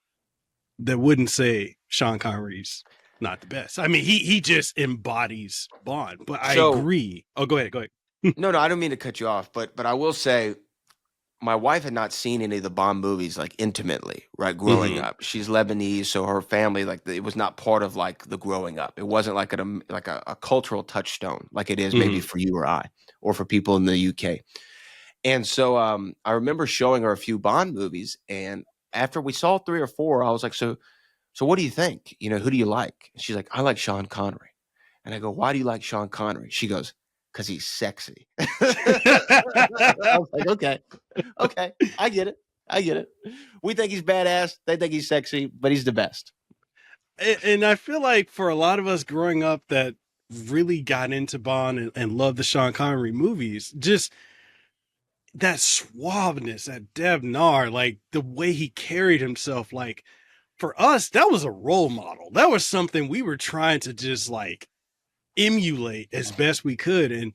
that wouldn't say Sean Connery's not the best. I mean, he just embodies Bond. But I So, agree. Oh, go ahead, go ahead. no, I don't mean to cut you off, but I will say my wife had not seen any of the Bond movies like intimately, right? Growing Hmm. up, she's Lebanese, so her family it was not part of like the growing up. It wasn't like a cultural touchstone like it is maybe Hmm. for you or I, or for people in the UK. And so I remember showing her a few Bond movies, and after we saw three or four, I was like, so what do you think? You know, who do you like? And she's like, I like Sean Connery. And I go, why do you like Sean Connery? She goes, because he's sexy. I was like, okay, okay, I get it. I get it. We think he's badass. They think he's sexy, but he's the best. And I feel like for a lot of us growing up that really got into Bond and loved the Sean Connery movies, just that suaveness, that debonair, like the way he carried himself, like for us, that was a role model. That was something we were trying to just like emulate as best we could. And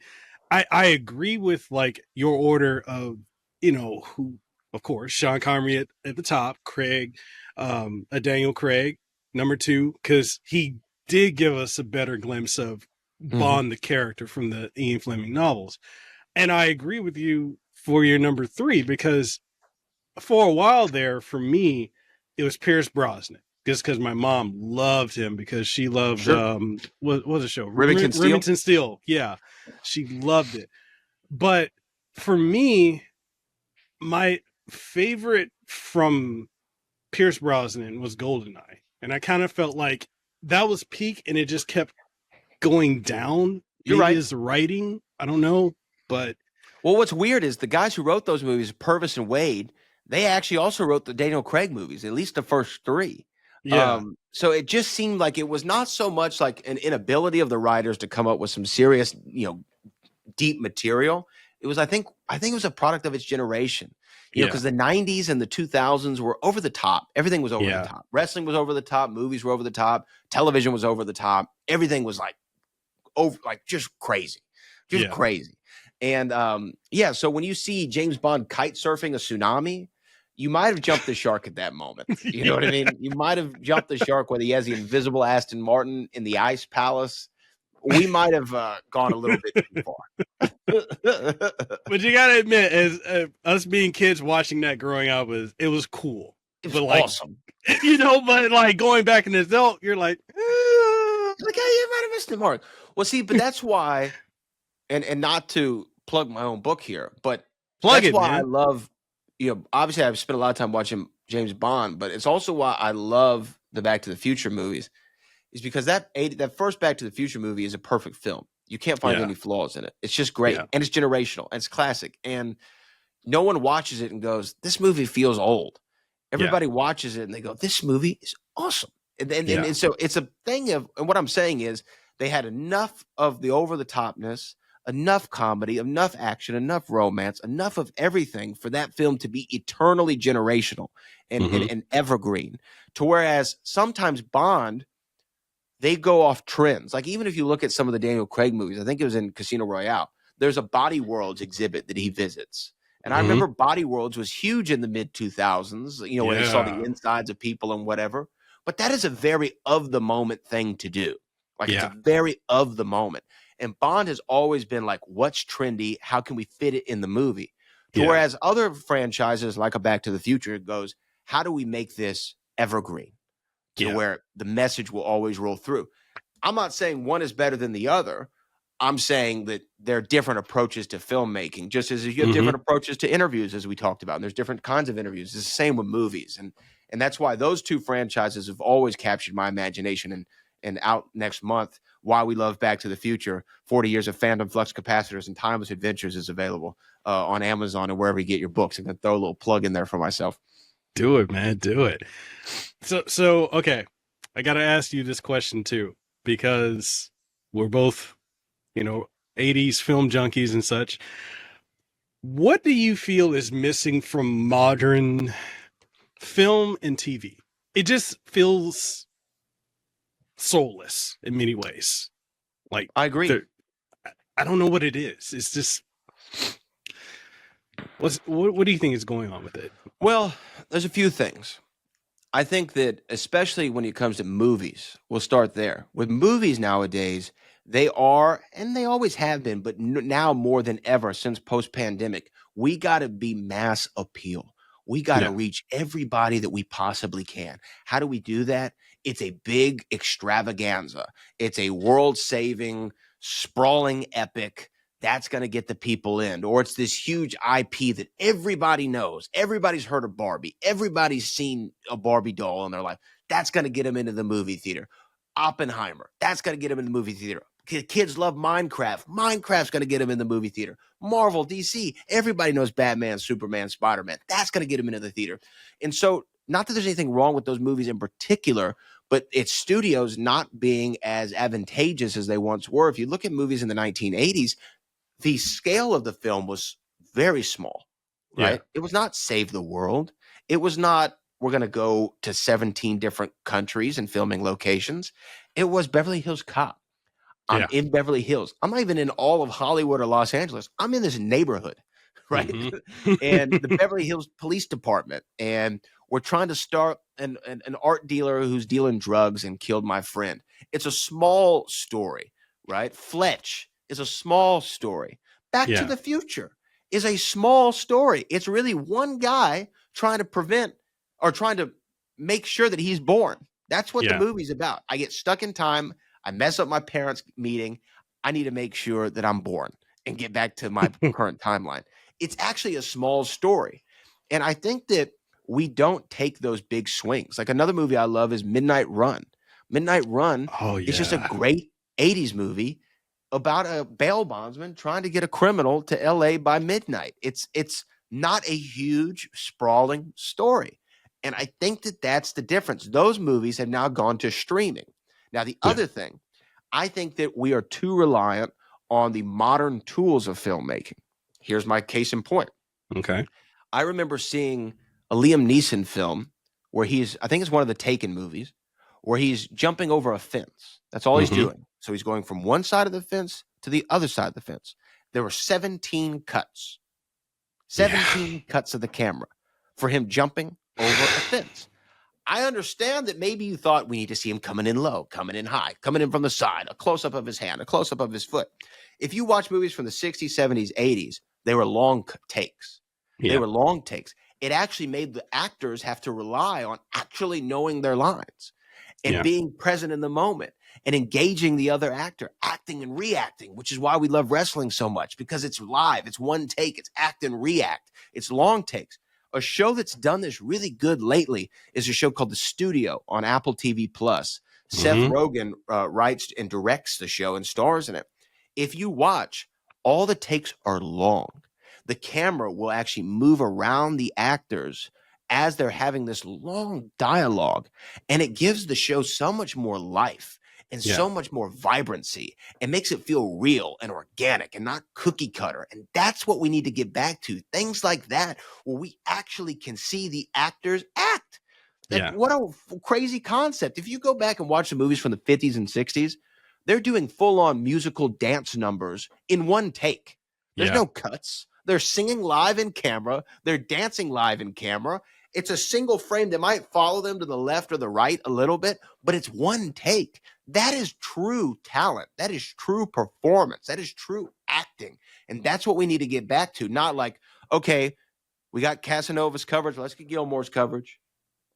I agree with like your order of, who, of course, Sean Connery at the top, Craig, a Daniel Craig, number two, because he did give us a better glimpse of Mhm. Bond, the character from the Ian Fleming novels. And I agree with you for your number three, because for a while there, for me, it was Pierce Brosnan. Just because my mom loved him because she loved Sure. what was the show Remington Steele. Remington Steele. Yeah, she loved it. But for me, my favorite from Pierce Brosnan was Goldeneye, and I kind of felt like that was peak, and it just kept going down. You're Maybe right. as the writing, I don't know, but Well, what's weird is the guys who wrote those movies, Purvis and Wade, they actually also wrote the Daniel Craig movies, at least the first three. yeah, So it just seemed like it was not so much like an inability of the writers to come up with some serious, deep material. It was, I think it was a product of its generation. yeah, Because the '90s and the 2000s were over the top. Everything was over the yeah, top. Wrestling was over the top. Movies were over the top. Television was over the top. Everything was like over, like just yeah, crazy. And yeah, so when you see James Bond kite surfing a tsunami, you might have jumped the shark at that moment. You know what I yeah. mean? You might have jumped the shark when he has the invisible Aston Martin in the ice palace. We might have gone a little bit too far. But you gotta admit, as us being kids watching that growing up, it was cool. It was But like, awesome. but like going back in the adult, you're like, Like, hey, you might have missed the mark. Well, see, but that's why, and not to plug my own book here, but plug that's it, why I man. love, obviously I've spent a lot of time watching James Bond, but it's also why I love the Back to the Future movies, is because that first Back to the Future movie is a perfect film. You can't find Yeah, any flaws in it. It's just great. yeah, And it's generational and it's classic. And no one watches it and goes, this movie feels old. yeah, Everybody watches it and they go, this movie is awesome. And, yeah, and so it's a thing of, and what I'm saying is they had enough of the over the topness, enough comedy, enough action, enough romance, enough of everything for that film to be eternally generational and, and, hmm, and evergreen. To whereas sometimes Bond, they go off trends. Like even if you look at some of the Daniel Craig movies, I think it was in Casino Royale, there's a Body Worlds exhibit that he visits. And I hmm, remember Body Worlds was huge in the mid 2000s, where they saw the yeah, insides of people and whatever. But that is a very of the moment thing to do. Like it's a yeah, very of the moment. And Bond has always been like, what's trendy? How can we fit it in the movie? To yeah, whereas other franchises like a Back to the Future goes, how do we make this evergreen to yeah, where the message will always roll through? I'm not saying one is better than the other. I'm saying that there are different approaches to filmmaking, just as you have hmm, different approaches to interviews, as we talked about. And there's different kinds of interviews. It's the same with movies, and that's why those two franchises have always captured my imagination. And out next month, why we love Back to the Future. 40 years of fandom, flux capacitors, and timeless adventures is available on Amazon and wherever you get your books. I'm gonna throw a little plug in there for myself. Do it, man. Do it. So okay. I got to ask you this question too, because we're both, you know, 80s film junkies and such. What do you feel is missing from modern film and TV? It just feels soulless in many ways. Like, I agree. I don't know what it is. It's just, what do you think is going on with it? Well, there's a few things. I think that especially when it comes to movies, we'll start there. With movies nowadays, they are, and they always have been, but now more than ever since post pandemic, we got to be mass appeal. We got to Yeah. reach everybody that we possibly can. How do we do that? It's a big extravaganza. It's a world saving, sprawling epic that's going to get the people in. Or it's this huge IP that everybody knows. Everybody's heard of Barbie. Everybody's seen a Barbie doll in their life. That's going to get them into the movie theater. Oppenheimer, that's going to get them in the movie theater. Kids love Minecraft. Minecraft's going to get them in the movie theater. Marvel, DC, everybody knows Batman, Superman, Spider-Man. That's going to get them into the theater. And so, not that there's anything wrong with those movies in particular, but it's studios not being as advantageous as they once were. If you look at movies in the 1980s, the scale of the film was very small, right? Yeah. It was not save the world. It was not, we're going to go to 17 different countries and filming locations. It was Beverly Hills Cop. I'm Yeah. in Beverly Hills. I'm not even in all of Hollywood or Los Angeles. I'm in this neighborhood, right? And the Beverly Hills Police Department. And we're trying to start an art dealer who's dealing drugs and killed my friend. It's a small story, right? Fletch is a small story. Back to Yeah. the Future is a small story. It's really one guy trying to prevent or trying to make sure that he's born. That's what the Yeah. movie's about. I get stuck in time. I mess up my parents' meeting. I need to make sure that I'm born and get back to my current timeline. It's actually a small story. And I think that we don't take those big swings. Like another movie I love is Midnight Run. Midnight Run Oh is just a yeah. great 80s movie about a bail bondsman trying to get a criminal to LA by midnight. It's not a huge sprawling story. And I think that that's the difference. Those movies have now gone to streaming. Now, the Yeah. other thing, I think that we are too reliant on the modern tools of filmmaking. Here's my case in point. Okay. I remember seeing a Liam Neeson film where I think it's one of the Taken movies, where he's jumping over a fence. That's all he's Mm-hmm. doing. So he's going from one side of the fence to the other side of the fence. There were 17 cuts, 17 cuts of the camera for him jumping over a fence. I understand that maybe you thought we need to see him coming in low, coming in high, coming in from the side, a close up of his hand, a close up of his foot. If you watch movies from the 60s, 70s, 80s, they were long takes. They Yeah. were long takes. It actually made the actors have to rely on actually knowing their lines and Yeah. being present in the moment and engaging the other actor, acting and reacting, which is why we love wrestling so much, because it's live. It's one take. It's act and react. It's long takes. A show that's done this really good lately is a show called The Studio on Apple TV Plus. Seth Mm-hmm. Rogen writes and directs the show and stars in it. If you watch, all the takes are long. The camera will actually move around the actors as they're having this long dialogue, and it gives the show so much more life and Yeah. so much more vibrancy and makes it feel real and organic and not cookie cutter. And that's what we need to get back to. Things like that, where we actually can see the actors act. Like, Yeah. what a crazy concept. If you go back and watch the movies from the 50s and 60s, they're doing full-on musical dance numbers in one take. There's Yeah. no cuts. They're singing live in camera. They're dancing live in camera. It's a single frame that might follow them to the left or the right a little bit, but it's one take. That is true talent. That is true performance. That is true acting. And that's what we need to get back to. Not like, okay, we got Casanova's coverage. Let's get Gilmore's coverage.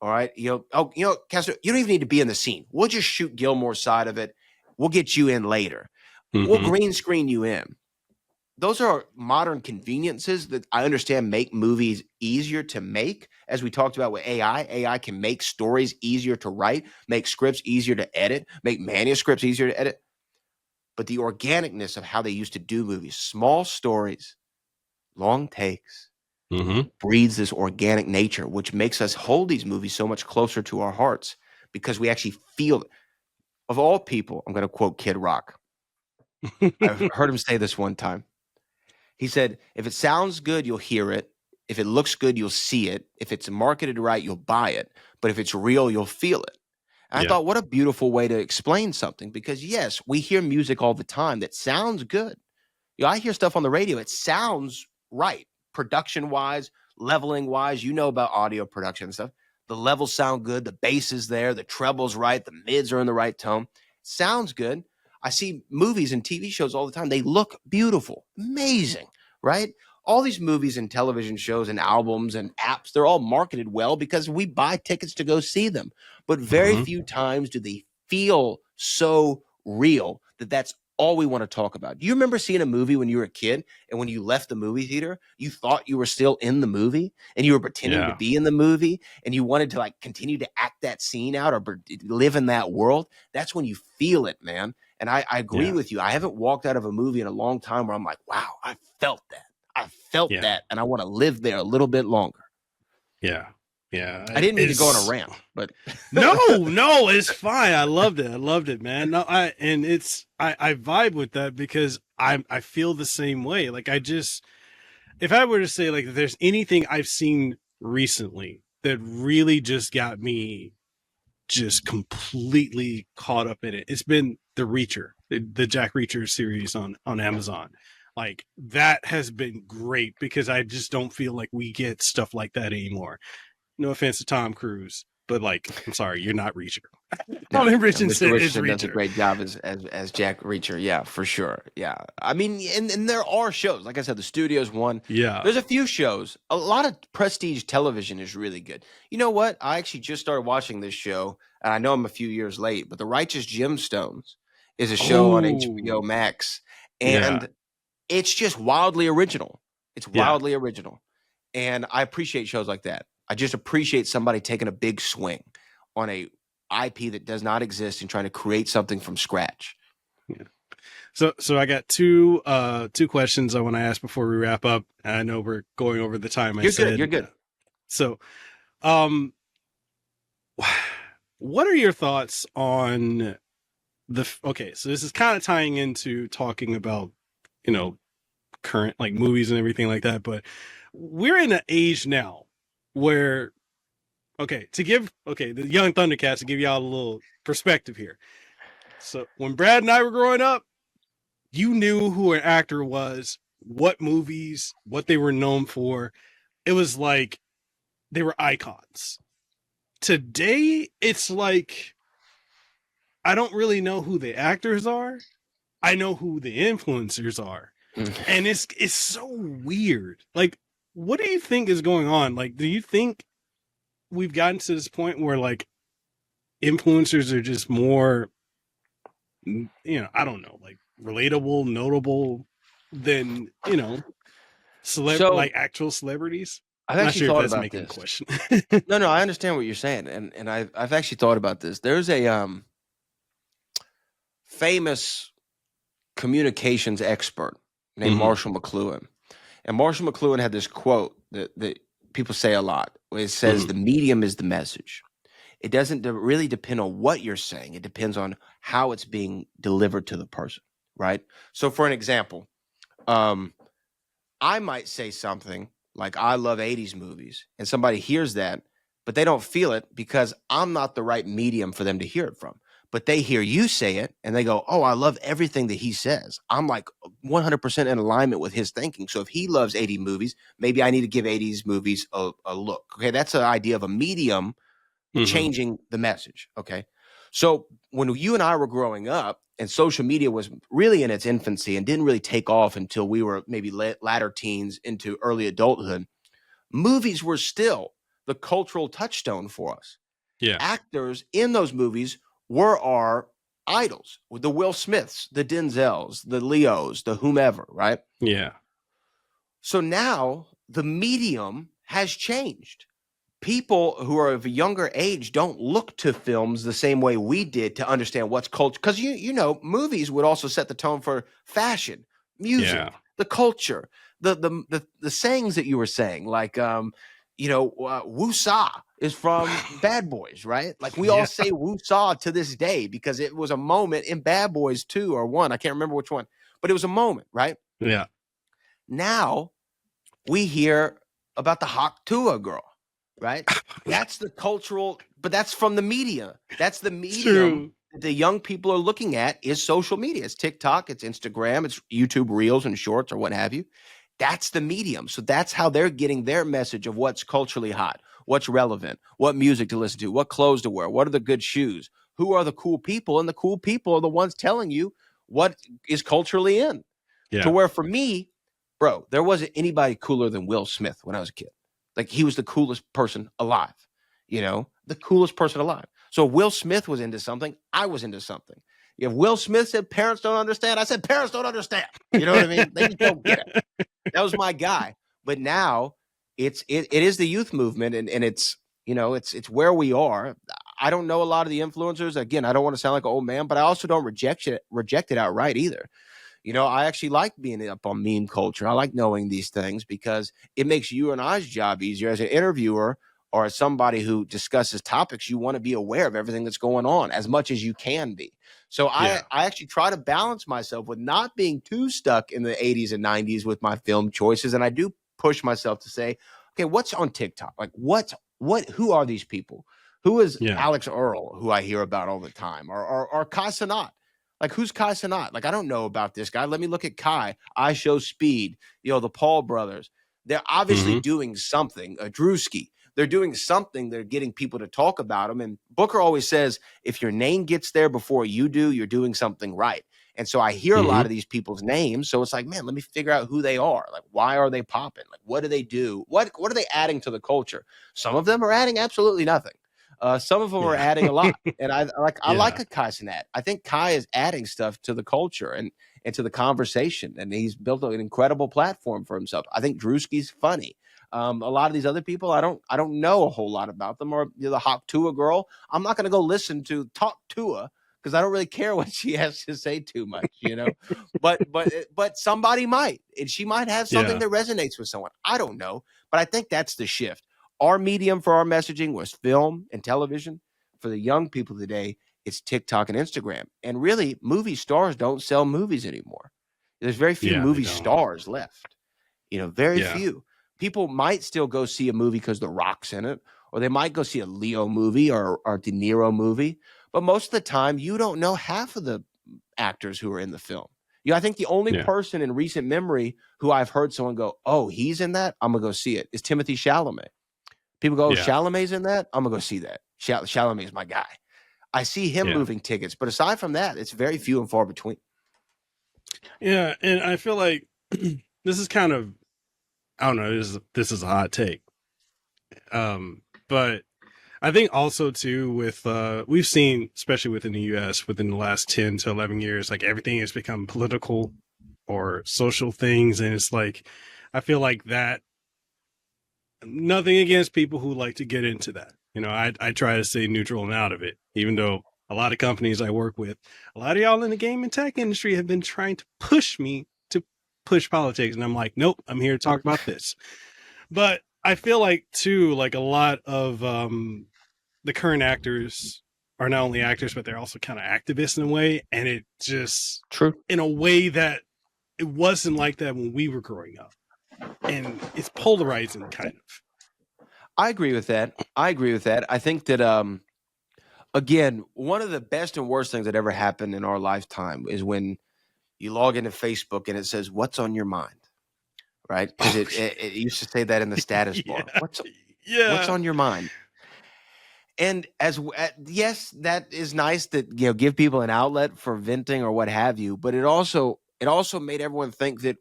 All right. Casanova, you don't even need to be in the scene. We'll just shoot Gilmore's side of it. We'll get you in later. We'll Mm-hmm. green screen you in. Those are modern conveniences that I understand make movies easier to make. As we talked about with AI can make stories easier to write, make scripts easier to edit, make manuscripts easier to edit. but the organicness of how they used to do movies, small stories, long takes, Mm-hmm. breeds this organic nature, which makes us hold these movies so much closer to our hearts because we actually feel it. Of all people, I'm going to quote Kid Rock. I've heard him say this one time. He said, if it sounds good, you'll hear it. If it looks good, you'll see it. If it's marketed right, you'll buy it. But if it's real, you'll feel it. And I Yeah. thought, what a beautiful way to explain something, because yes, we hear music all the time that sounds good. I hear stuff on the radio. It sounds right, production wise, leveling wise. You know about audio production and stuff. The levels sound good. The bass is there. The treble's right. The mids are in the right tone. Sounds good. I see movies and TV shows all the time. They look beautiful, amazing, right? All these movies and television shows and albums and apps, they're all marketed well because we buy tickets to go see them. But very Mm-hmm. few times do they feel so real that that's all we want to talk about. Do you remember seeing a movie when you were a kid, and when you left the movie theater, you thought you were still in the movie and you were pretending to Yeah. be in the movie and you wanted to like continue to act that scene out or live in that world? That's when you feel it, man. And I agree Yeah. with you. I haven't walked out of a movie in a long time where I'm like, wow, I felt that. I felt Yeah. that. And I want to live there a little bit longer. Yeah. Yeah. I didn't mean to go on a It's rant, but no, it's fine. I loved it, man. No, I vibe with that because I feel the same way. Like if I were to say like if there's anything I've seen recently that really just got me just completely caught up in it, it's been the Reacher, the Jack Reacher series on Amazon. Like that has been great because I just don't feel like we get stuff like that anymore. No offense to Tom Cruise, but like, I'm sorry, you're not Reacher. no, Colin Mr. Richardson is Richardson does a Reacher. great job as Jack Reacher. Yeah, for sure. Yeah. I mean, and there are shows. Like I said, the studio's one. Yeah. There's a few shows. A lot of prestige television is really good. You know what? I actually just started watching this show, and I know I'm a few years late, but The Righteous Gemstones is a show on HBO Oh, Max, yeah. and it's just wildly original. It's Yeah. wildly original. And I appreciate shows like that. I just appreciate somebody taking a big swing on a IP that does not exist and trying to create something from scratch. Yeah. So I got two questions I want to ask before we wrap up. I know we're going over the time I You're good. said. You're good. So, um, what are your thoughts on okay, so this is kind of tying into talking about, you know, current like movies and everything like that, but we're in an age now where the young Thundercats, to give y'all a little perspective here. So when Brad and I were growing up, you knew who an actor was, what movies, what they were known for. It was like they were icons. Today, it's like I don't really know who the actors are. I know who the influencers are. And it's so weird. Like, what do you think is going on? Like, do you think we've gotten to this point where like influencers are just more, I don't know, like relatable, notable than, So like actual celebrities? I've Not actually sure if thought that's about making the this. question. No, I understand what you're saying, and I've actually thought about this. There's a famous communications expert named Mm-hmm. Marshall McLuhan, and Marshall McLuhan had this quote that people say a lot. Where it says, Mm-hmm. "The medium is the message." It doesn't really depend on what you're saying. It depends on how it's being delivered to the person, right? So, for an example, I might say something like, I love 80s movies, and somebody hears that, but they don't feel it because I'm not the right medium for them to hear it from. But they hear you say it and they go, oh, I love everything that he says. I'm like 100% in alignment with his thinking. So if he loves 80 movies, maybe I need to give 80s movies a look. Okay. That's an idea of a medium Mm-hmm. changing the message. Okay. So when you and I were growing up and social media was really in its infancy and didn't really take off until we were maybe latter teens into early adulthood, movies were still the cultural touchstone for us. Yeah. Actors in those movies were our idols, the Will Smiths, the Denzels, the Leos, the whomever, right? Yeah. So now the medium has changed. people who are of a younger age don't look to films the same way we did to understand what's culture. Because you know, movies would also set the tone for fashion, music, Yeah. the culture, the sayings that you were saying, like you know, woosah is from Bad Boys, right? Like we all Yeah. say woosah to this day because it was a moment in Bad Boys 2 or 1. I can't remember which one, but it was a moment, right? Yeah. Now we hear about the Hawk Tuah girl, right? That's the cultural, but that's from the media. That's the medium True. that the young people are looking at is social media. It's TikTok, it's Instagram, it's YouTube Reels and Shorts or what have you. That's the medium. So that's how they're getting their message of what's culturally hot, what's relevant, what music to listen to, what clothes to wear, what are the good shoes, who are the cool people, and the cool people are the ones telling you what is culturally in. To Yeah. where for me, bro, there wasn't anybody cooler than Will Smith when I was a kid. Like he was the coolest person alive, you know, the coolest person alive. So Will Smith was into something, I was into something. If Will Smith said parents don't understand, I said parents don't understand. You know what I mean? They just don't get it. That was my guy. But now it is the youth movement, and it's, you know, it's where we are. I don't know a lot of the influencers. Again, I don't want to sound like an old man, but I also don't reject it outright either. You know, I actually like being up on meme culture. I like knowing these things because it makes you and I's job easier as an interviewer or as somebody who discusses topics. You want to be aware of everything that's going on as much as you can be. So I, Yeah. I actually try to balance myself with not being too stuck in the 80s and 90s with my film choices. And I do push myself to say, okay, what's on TikTok? Like who are these people? Who is Yeah. Alex Earl, who I hear about all the time, or Kasanova? Like, who's Kai Sanat? Like, I don't know about this guy. Let me look at Kai. I Show Speed, you know, the Paul brothers. They're obviously Hmm. doing something. Drewski. They're doing something. They're getting people to talk about them. And Booker always says, if your name gets there before you do, you're doing something right. And so I hear a lot Hmm. of these people's names. So it's like, man, let me figure out who they are. Like, why are they popping? Like, what do they do? What are they adding to the culture? Some of them are adding absolutely nothing. Some of them are Yeah. adding a lot, and I like Yeah. a Kai Cenat. I think Kai is adding stuff to the culture and to the conversation, and he's built an incredible platform for himself. I think Drewski's funny. A lot of these other people, I don't know a whole lot about them. Or, you know, the Hawk Tua girl, I'm not going to go listen to Talk Tua because I don't really care what she has to say too much, you know. But somebody might, and she might have something Yeah. that resonates with someone. I don't know, but I think that's the shift. Our medium for our messaging was film and television. For the young people today, it's TikTok and Instagram. And really, movie stars don't sell movies anymore. There's very few Yeah. They movie don't. stars left. You know, very Yeah. few. People might still go see a movie because The Rock's in it, or they might go see a Leo movie or De Niro movie. But most of the time, you don't know half of the actors who are in the film. You know, I think the only Yeah. person in recent memory who I've heard someone go, "Oh, he's in that. I'm gonna go see it," is Timothy Chalamet. People go, "Oh, Yeah. Chalamet's in that. I'm gonna go see that. Chalamet's my guy." I see him Yeah. moving tickets, but aside from that, it's very few and far between. Yeah. And I feel like this is kind of, I don't know, this is a hot take. But I think also too with we've seen, especially within the US within the last 10 to 11 years, like everything has become political or social things. And it's like, I feel like that, nothing against people who like to get into that. You know, I try to stay neutral and out of it, even though a lot of companies I work with, a lot of y'all in the game and tech industry have been trying to push me to push politics. And I'm like, nope, I'm here to talk about this. But I feel like too, like a lot of the current actors are not only actors, but they're also kind of activists in a way. And it just, True. in a way that it wasn't like that when we were growing up. And it's polarizing kind of. I agree with that. I agree with that. I think that again, one of the best and worst things that ever happened in our lifetime is when you log into Facebook and it says, "What's on your mind?" Right? Because Oh, it used to say that in the status bar. yeah. What's Yeah. on your mind? And yes, that is nice that, you know, give people an outlet for venting or what have you. But it also made everyone think that,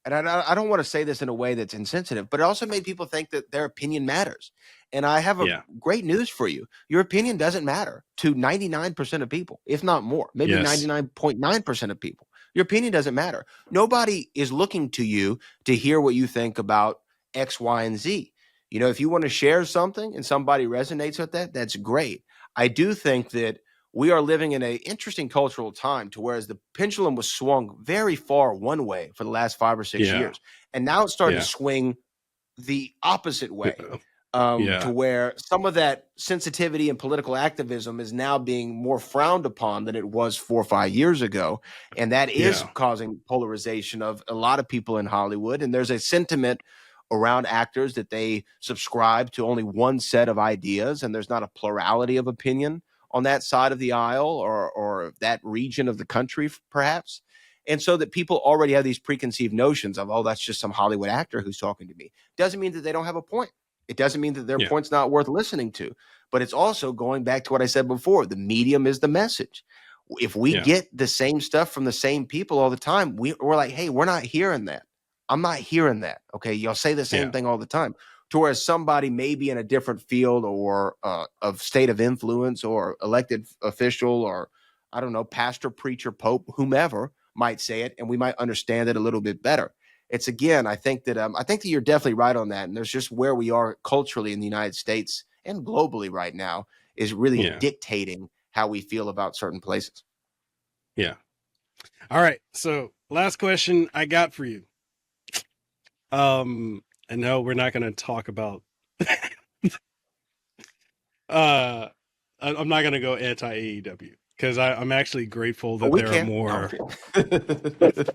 and I don't want to say this in a way that's insensitive, but it also made people think that their opinion matters. And I have a Yeah. great news for you. Your opinion doesn't matter to 99% of people, if not more, maybe Yes. 99.9% of people. Your opinion doesn't matter. Nobody is looking to you to hear what you think about X, Y, and Z. If you want to share something and somebody resonates with that, that's great. I do think that we are living in an interesting cultural time to whereas the pendulum was swung very far one way for the last 5 or 6 Yeah. years, and now it's starting to Yeah. swing the opposite way, Yeah. to Yeah. where some of that sensitivity and political activism is now being more frowned upon than it was 4 or 5 years ago. And that is Yeah. causing polarization of a lot of people in Hollywood. And there's a sentiment around actors that they subscribe to only one set of ideas, and there's not a plurality of opinion on that side of the aisle or that region of the country, perhaps. And so that people already have these preconceived notions of, oh, that's just some Hollywood actor who's talking to me. Doesn't mean that they don't have a point. It doesn't mean that their Yeah. point's not worth listening to, but it's also going back to what I said before. The medium is the message. If we Yeah. get the same stuff from the same people all the time, we're like, hey, we're not hearing that. I'm not hearing that. Okay. Y'all say the same Yeah. thing all the time. To where somebody maybe in a different field or of state of influence or elected official or, I don't know, pastor, preacher, pope, whomever might say it, and we might understand it a little bit better. It's again, I think that you're definitely right on that, and there's just where we are culturally in the United States and globally right now is really Yeah. dictating how we feel about certain places. Yeah. All right. So last question I got for you. And no, we're not going to talk about. I'm not going to go anti AEW because I'm actually grateful Oh, that we there are can. No, I'm more. kidding.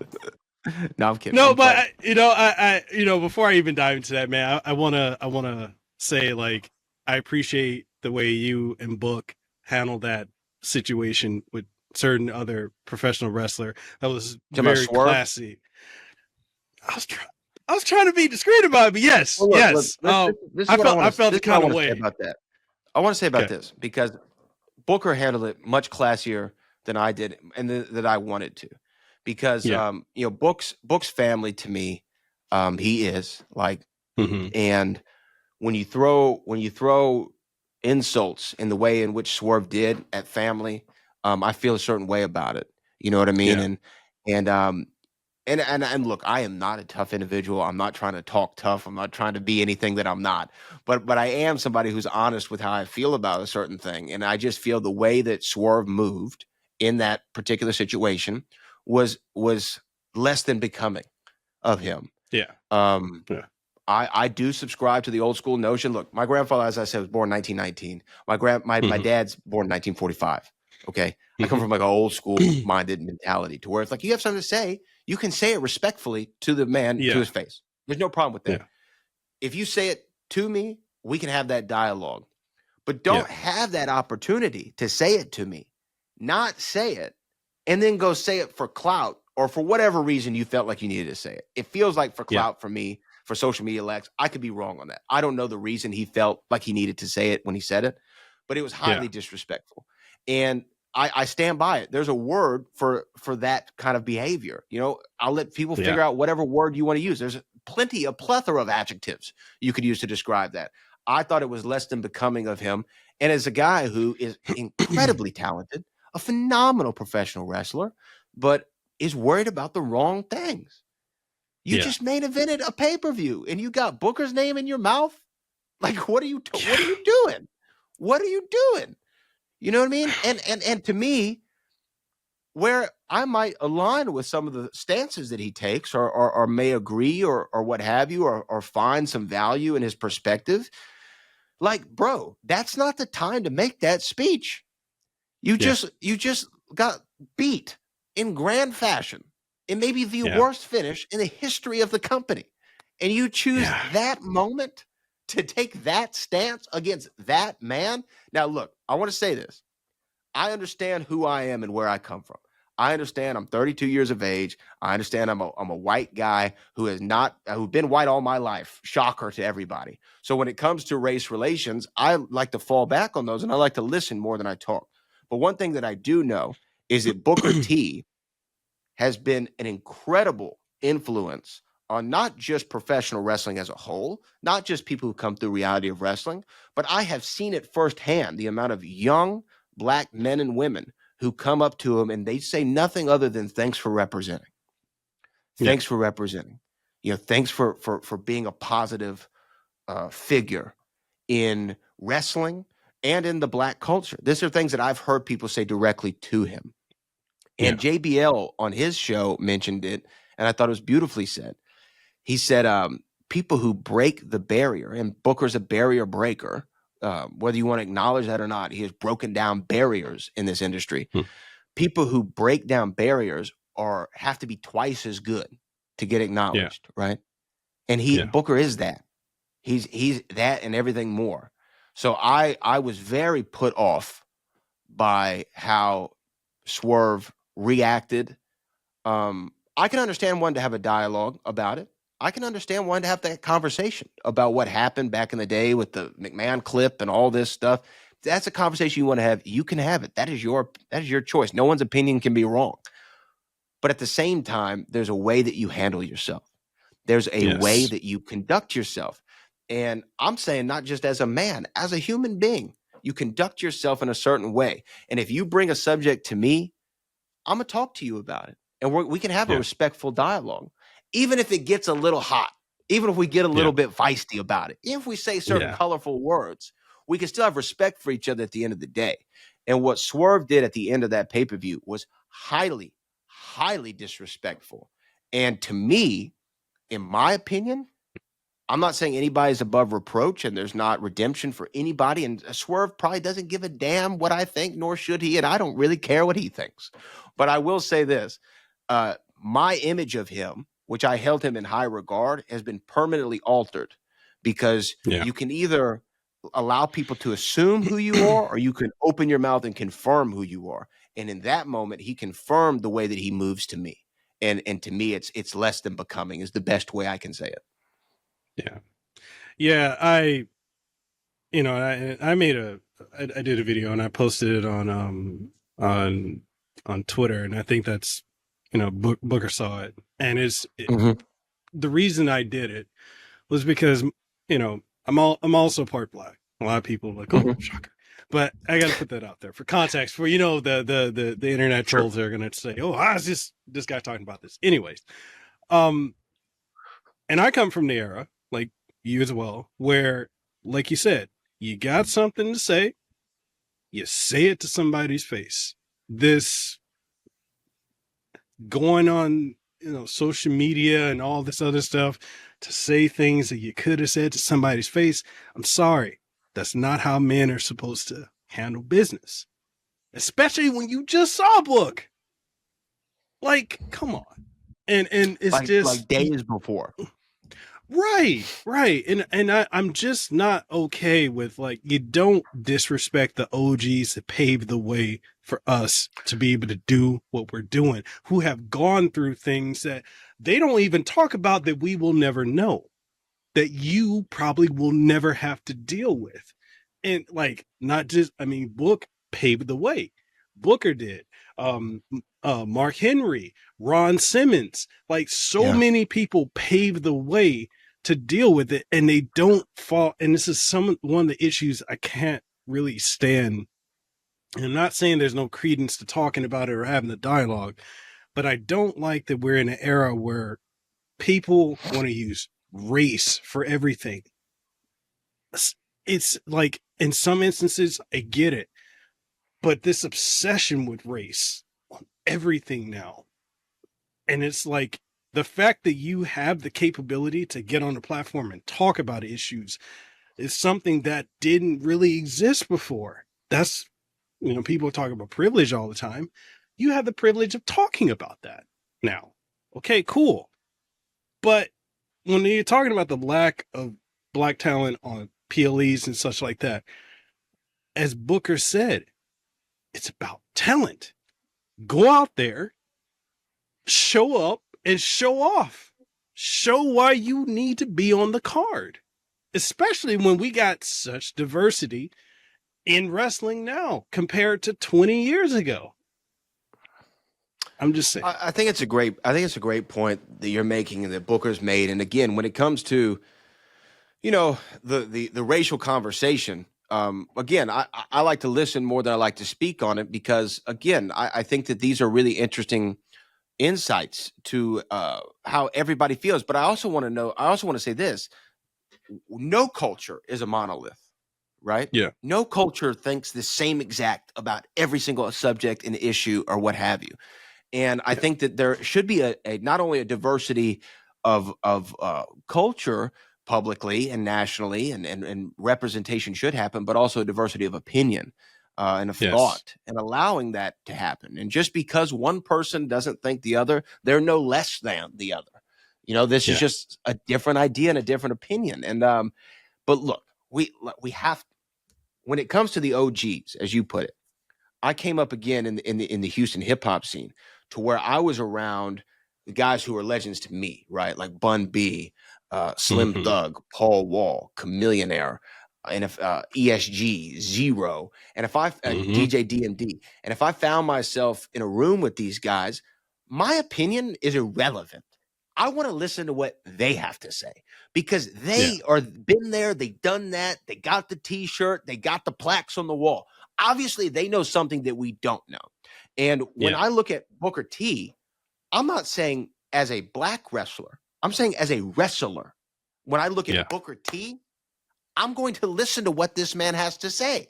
No, I'm kidding. No, I'm but playing. before I even dive into that, man, I wanna say like I appreciate the way you and Book handled that situation with certain other professional wrestler. That was Talking about very Swerve. classy. I was trying. I was trying to be discreet about it, but yes, Well, look. yes. This is what I want I to. felt This the is what I kind of want to say way. about that. I want to say about Okay. this because Booker handled it much classier than I did, and that I wanted to, because Yeah. Book's family to me, he is like, Mm-hmm. and when you throw insults in the way in which Swerve did at family, I feel a certain way about it. You know what I mean? Yeah. And and look, I am not a tough individual. I'm not trying to talk tough. I'm not trying to be anything that I'm not. But I am somebody who's honest with how I feel about a certain thing. And I just feel the way that Swerve moved in that particular situation was less than becoming of him. Yeah. Um, Yeah. I do subscribe to the old school notion. Look, my grandfather, as I said, was born 1919. My Mm-hmm. dad's born 1945. Okay. I come Mm-hmm. from like an old school minded mentality to where it's like you have something to say, you can say it respectfully to the man to Yeah. his face. There's no problem with that. Yeah. If you say it to me, we can have that dialogue. But Yeah. don't have that opportunity to say it to me, not say it, and then go say it for clout or for whatever reason you felt like you needed to say it. It feels like for Yeah. clout for me, for social media likes. I could be wrong on that. I don't know the reason he felt like he needed to say it when he said it, but it was Yeah. highly disrespectful. And I stand by it. There's a word for that kind of behavior. I'll let people figure out whatever word you want to use. There's a plethora of adjectives you could use to describe that. I thought it was less than becoming of him. And as a guy who is incredibly talented, a phenomenal professional wrestler, but is worried about the wrong things. You just main evented a pay-per-view and you got Booker's name in your mouth. Like, what are you doing? What are you doing? You know what I mean? And to me, where I might align with some of the stances that he takes or may agree or what have you, or find some value in his perspective, like, bro, that's not the time to make that speech. You just got beat in grand fashion. It may be the worst finish in the history of the company. And you choose that moment to take that stance against that man. Now, look, I want to say this. I understand who I am and where I come from. I understand I'm 32 years of age. I understand I'm a white guy who's been white all my life. Shocker to everybody. So when it comes to race relations, I like to fall back on those and I like to listen more than I talk. But one thing that I do know is that Booker T has been an incredible influence on not just professional wrestling as a whole, not just people who come through reality of wrestling, but I have seen it firsthand, the amount of young Black men and women who come up to him and they say nothing other than thanks for representing. Thanks for representing. Thanks for being a positive figure in wrestling and in the black culture. These are things that I've heard people say directly to him. And Yeah. JBL on his show mentioned it, and I thought it was beautifully said. He said, people who break the barrier, and Booker's a barrier breaker, whether you want to acknowledge that or not, he has broken down barriers in this industry. Hmm. People who break down barriers have to be twice as good to get Yeah. acknowledged, right? And Yeah. Booker is that. He's that and everything more. So I was very put off by how Swerve reacted. I can understand wanting to have a dialogue about it. I can understand wanting to have that conversation about what happened back in the day with the McMahon clip and all this stuff. If that's a conversation you want to have, you can have it. That is your choice. No one's opinion can be wrong. But at the same time, there's a way that you handle yourself. There's a way Yes. that you conduct yourself. And I'm saying not just as a man, as a human being, you conduct yourself in a certain way. And if you bring a subject to me, I'm going to talk to you about it. And we can have a Yeah. respectful dialogue, even if it gets a little hot, even if we get a little bit feisty about it, even if we say certain colorful words, we can still have respect for each other at the end of the day. And what Swerve did at the end of that pay-per-view was highly, highly disrespectful. And to me, in my opinion, I'm not saying anybody's above reproach and there's not redemption for anybody. And Swerve probably doesn't give a damn what I think, nor should he. And I don't really care what he thinks. But I will say this. My image of him, which I held him in high regard, has been permanently altered because you can either allow people to assume who you are or you can open your mouth and confirm who you are. And in that moment, he confirmed the way that he moves to me. And to me, it's less than becoming is the best way I can say it. Yeah. Yeah. I did a video and I posted it on Twitter, and I think that's, Booker saw it. And the reason I did it was because, I'm also part black. A lot of people are like, oh, shocker. But I got to put that out there for context for, the internet trolls are going to say, oh, how's this guy talking about this? Anyways. And I come from the era, like you as well, where, like you said, you got something to say, you say it to somebody's face. This going on, social media and all this other stuff to say things that you could have said to somebody's face. I'm sorry. That's not how men are supposed to handle business, especially when you just saw a book. Like, come on. And it's like days before. Right. And I'm just not okay with, like, you don't disrespect the OGs that paved the way for us to be able to do what we're doing, who have gone through things that they don't even talk about, that we will never know, that you probably will never have to deal with. And, like, not just, Book paved the way. Booker did. Mark Henry, Ron Simmons, like, so many people paved the way to deal with it, and they don't fall. And this is one of the issues I can't really stand. And I'm not saying there's no credence to talking about it or having the dialogue, but I don't like that we're in an era where people want to use race for everything. It's like, in some instances, I get it, but this obsession with race on everything now, and it's like, the fact that you have the capability to get on the platform and talk about issues is something that didn't really exist before. That's, people talk about privilege all the time. You have the privilege of talking about that now. Okay, cool. But when you're talking about the lack of black talent on PLEs and such like that, as Booker said, it's about talent. Go out there, show up, and show off. Show why you need to be on the card, especially when we got such diversity in wrestling now compared to 20 years ago. I'm just saying. I think it's a great point that you're making and that Booker's made. And again, when it comes to, the racial conversation, again, I like to listen more than I like to speak on it because, again, I think that these are really interesting insights to how everybody feels. But I also want to say this. no culture is a monolith, right? Yeah. No culture thinks the same exact about every single subject and issue or what have you. And I Yeah. think that there should be a not only a diversity of culture publicly and nationally, and representation should happen, but also a diversity of opinion and of Yes. thought, and allowing that to happen. And just because one person doesn't think the other, they're no less than the other. This is Yeah. just a different idea and a different opinion. And but look, we have, when it comes to the OGs, as you put it, I came up again in the Houston hip hop scene, to where I was around the guys who are legends to me, right? Like Bun B, Slim Mm-hmm. Thug, Paul Wall, Chameleonaire, and if ESG, Zero, and if I Mm-hmm. DJ DMD, and if I found myself in a room with these guys, my opinion is irrelevant. I want to listen to what they have to say, because Yeah. they are been there, they done that, they got the T-shirt, they got the plaques on the wall. Obviously, they know something that we don't know. And when Yeah. I look at Booker T, I'm not saying as a black wrestler, I'm saying as a wrestler. When I look Yeah. at Booker T, I'm going to listen to what this man has to say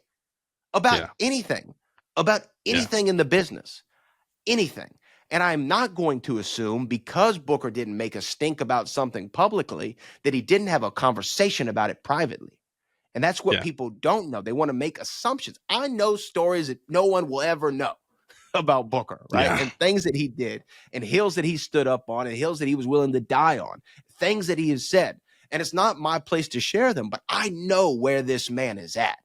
about Yeah. anything, Yeah. in the business, anything. And I'm not going to assume, because Booker didn't make a stink about something publicly, that he didn't have a conversation about it privately. And that's what Yeah. people don't know. They want to make assumptions. I know stories that no one will ever know about Booker, right? Yeah. And things that he did, and hills that he stood up on, and hills that he was willing to die on, things that he has said. And it's not my place to share them, but I know where this man is at.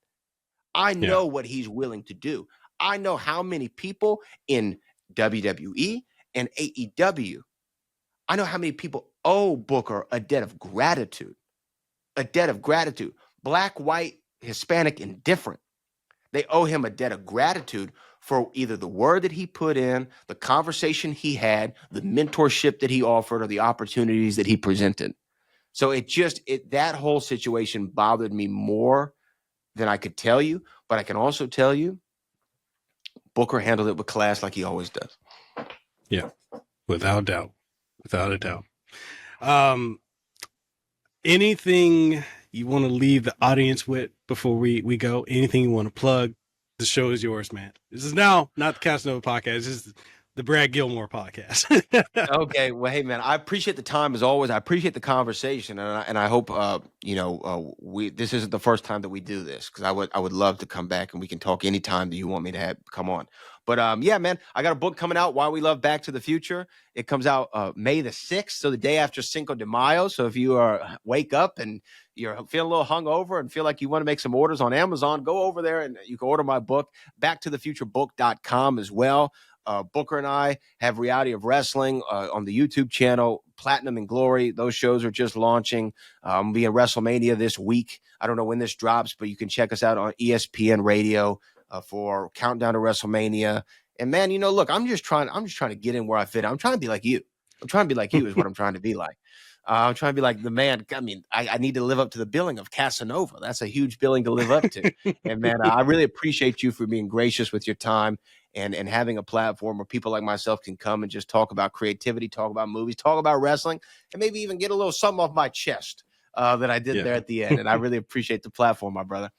I Yeah. know what he's willing to do. I know how many people in WWE and AEW, I know how many people owe Booker a debt of gratitude, black, white, Hispanic, indifferent. They owe him a debt of gratitude for either the word that he put in, the conversation he had, the mentorship that he offered, or the opportunities that he presented. So that whole situation bothered me more than I could tell you, but I can also tell you Booker handled it with class, like he always does. Yeah. Without a doubt. Without a doubt. Um, anything you want to leave the audience with before we go? Anything you want to plug? The show is yours, man. This is now not the Casanova podcast. This is the Brad Gilmore podcast. Okay, well, hey man, I appreciate the time as always. I appreciate the conversation, and I hope we this isn't the first time that we do this, because I would love to come back and we can talk anytime that you want me to come on. But yeah, man, I got a book coming out, Why We Love Back to the Future. It comes out May the 6th, so the day after Cinco de Mayo. So if you wake up and you're feeling a little hungover and feel like you want to make some orders on Amazon, go over there and you can order my book, backtothefuturebook.com as well. Booker and I have Reality of Wrestling on the YouTube channel, Platinum and Glory. Those shows are just launching. We'll be at WrestleMania this week. I don't know when this drops, but you can check us out on ESPN Radio for Countdown to WrestleMania. And man, look, I'm just trying to get in where I fit. I'm trying to be like you. I'm trying to be like you is what I'm trying to be like. I'm trying to be like the man. I mean, I need to live up to the billing of Casanova. That's a huge billing to live up to. And man, I really appreciate you for being gracious with your time and having a platform where people like myself can come and just talk about creativity, talk about movies, talk about wrestling, and maybe even get a little something off my chest that I did there at the end. And I really appreciate the platform, my brother.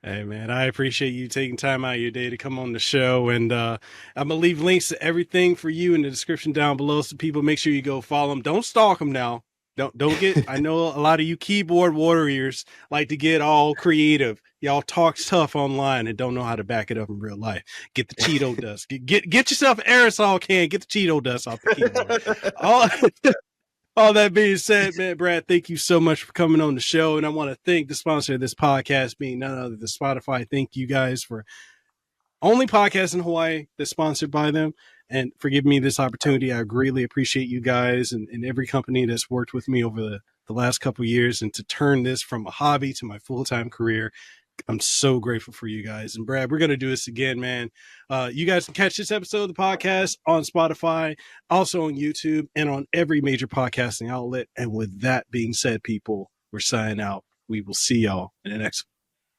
Hey man, I appreciate you taking time out of your day to come on the show, and I'm gonna leave links to everything for you in the description down below, so people make sure you go follow them. Don't stalk them now. Don't get. I know a lot of you keyboard warriors like to get all creative. Y'all talk tough online and don't know how to back it up in real life. Get the Cheeto dust. Get yourself an aerosol can. Get the Cheeto dust off the keyboard. All that being said, man, Brad, thank you so much for coming on the show. And I want to thank the sponsor of this podcast, being none other than Spotify. Thank you guys for only podcast in Hawaii that's sponsored by them, and for giving me this opportunity. I greatly appreciate you guys and every company that's worked with me over the last couple of years, and to turn this from a hobby to my full-time career. I'm so grateful for you guys. And Brad, we're going to do this again, man. You guys can catch this episode of the podcast on Spotify, also on YouTube, and on every major podcasting outlet. And with that being said, people, we're signing out. We will see y'all in the next one.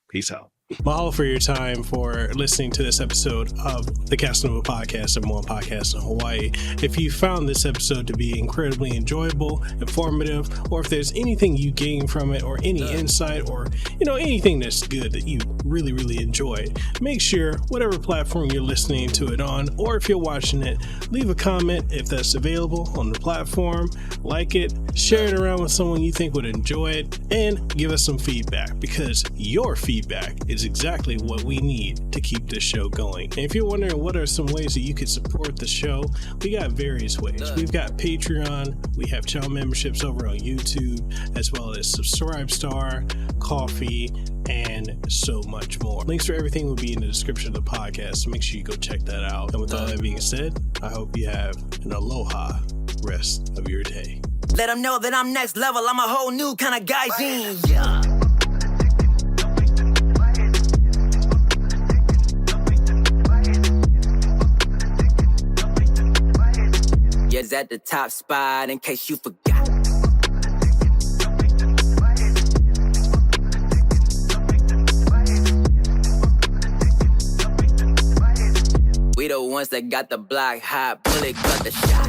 Peace out. Mahalo for your time for listening to this episode of the Kasanova podcast, number one podcast in Hawaii. If you found this episode to be incredibly enjoyable, informative, or if there's anything you gain from it, or any insight, or anything that's good that you really, really enjoyed, make sure whatever platform you're listening to it on, or if you're watching it, leave a comment if that's available on the platform, like it, share it around with someone you think would enjoy it, and give us some feedback, because your feedback is exactly what we need to keep this show going. And if you're wondering what are some ways that you could support the show, we got various ways. We've got Patreon, we have channel memberships over on YouTube, as well as Subscribestar, Coffee, and so much more. Links for everything will be in the description of the podcast, so make sure you go check that out. And with all that being said, I hope you have an aloha rest of your day. Let them know that I'm next level. I'm a whole new kind of guy. Yeah. Yes, at the top spot, in case you forgot. We the ones that got the block hot, bullet got the shot.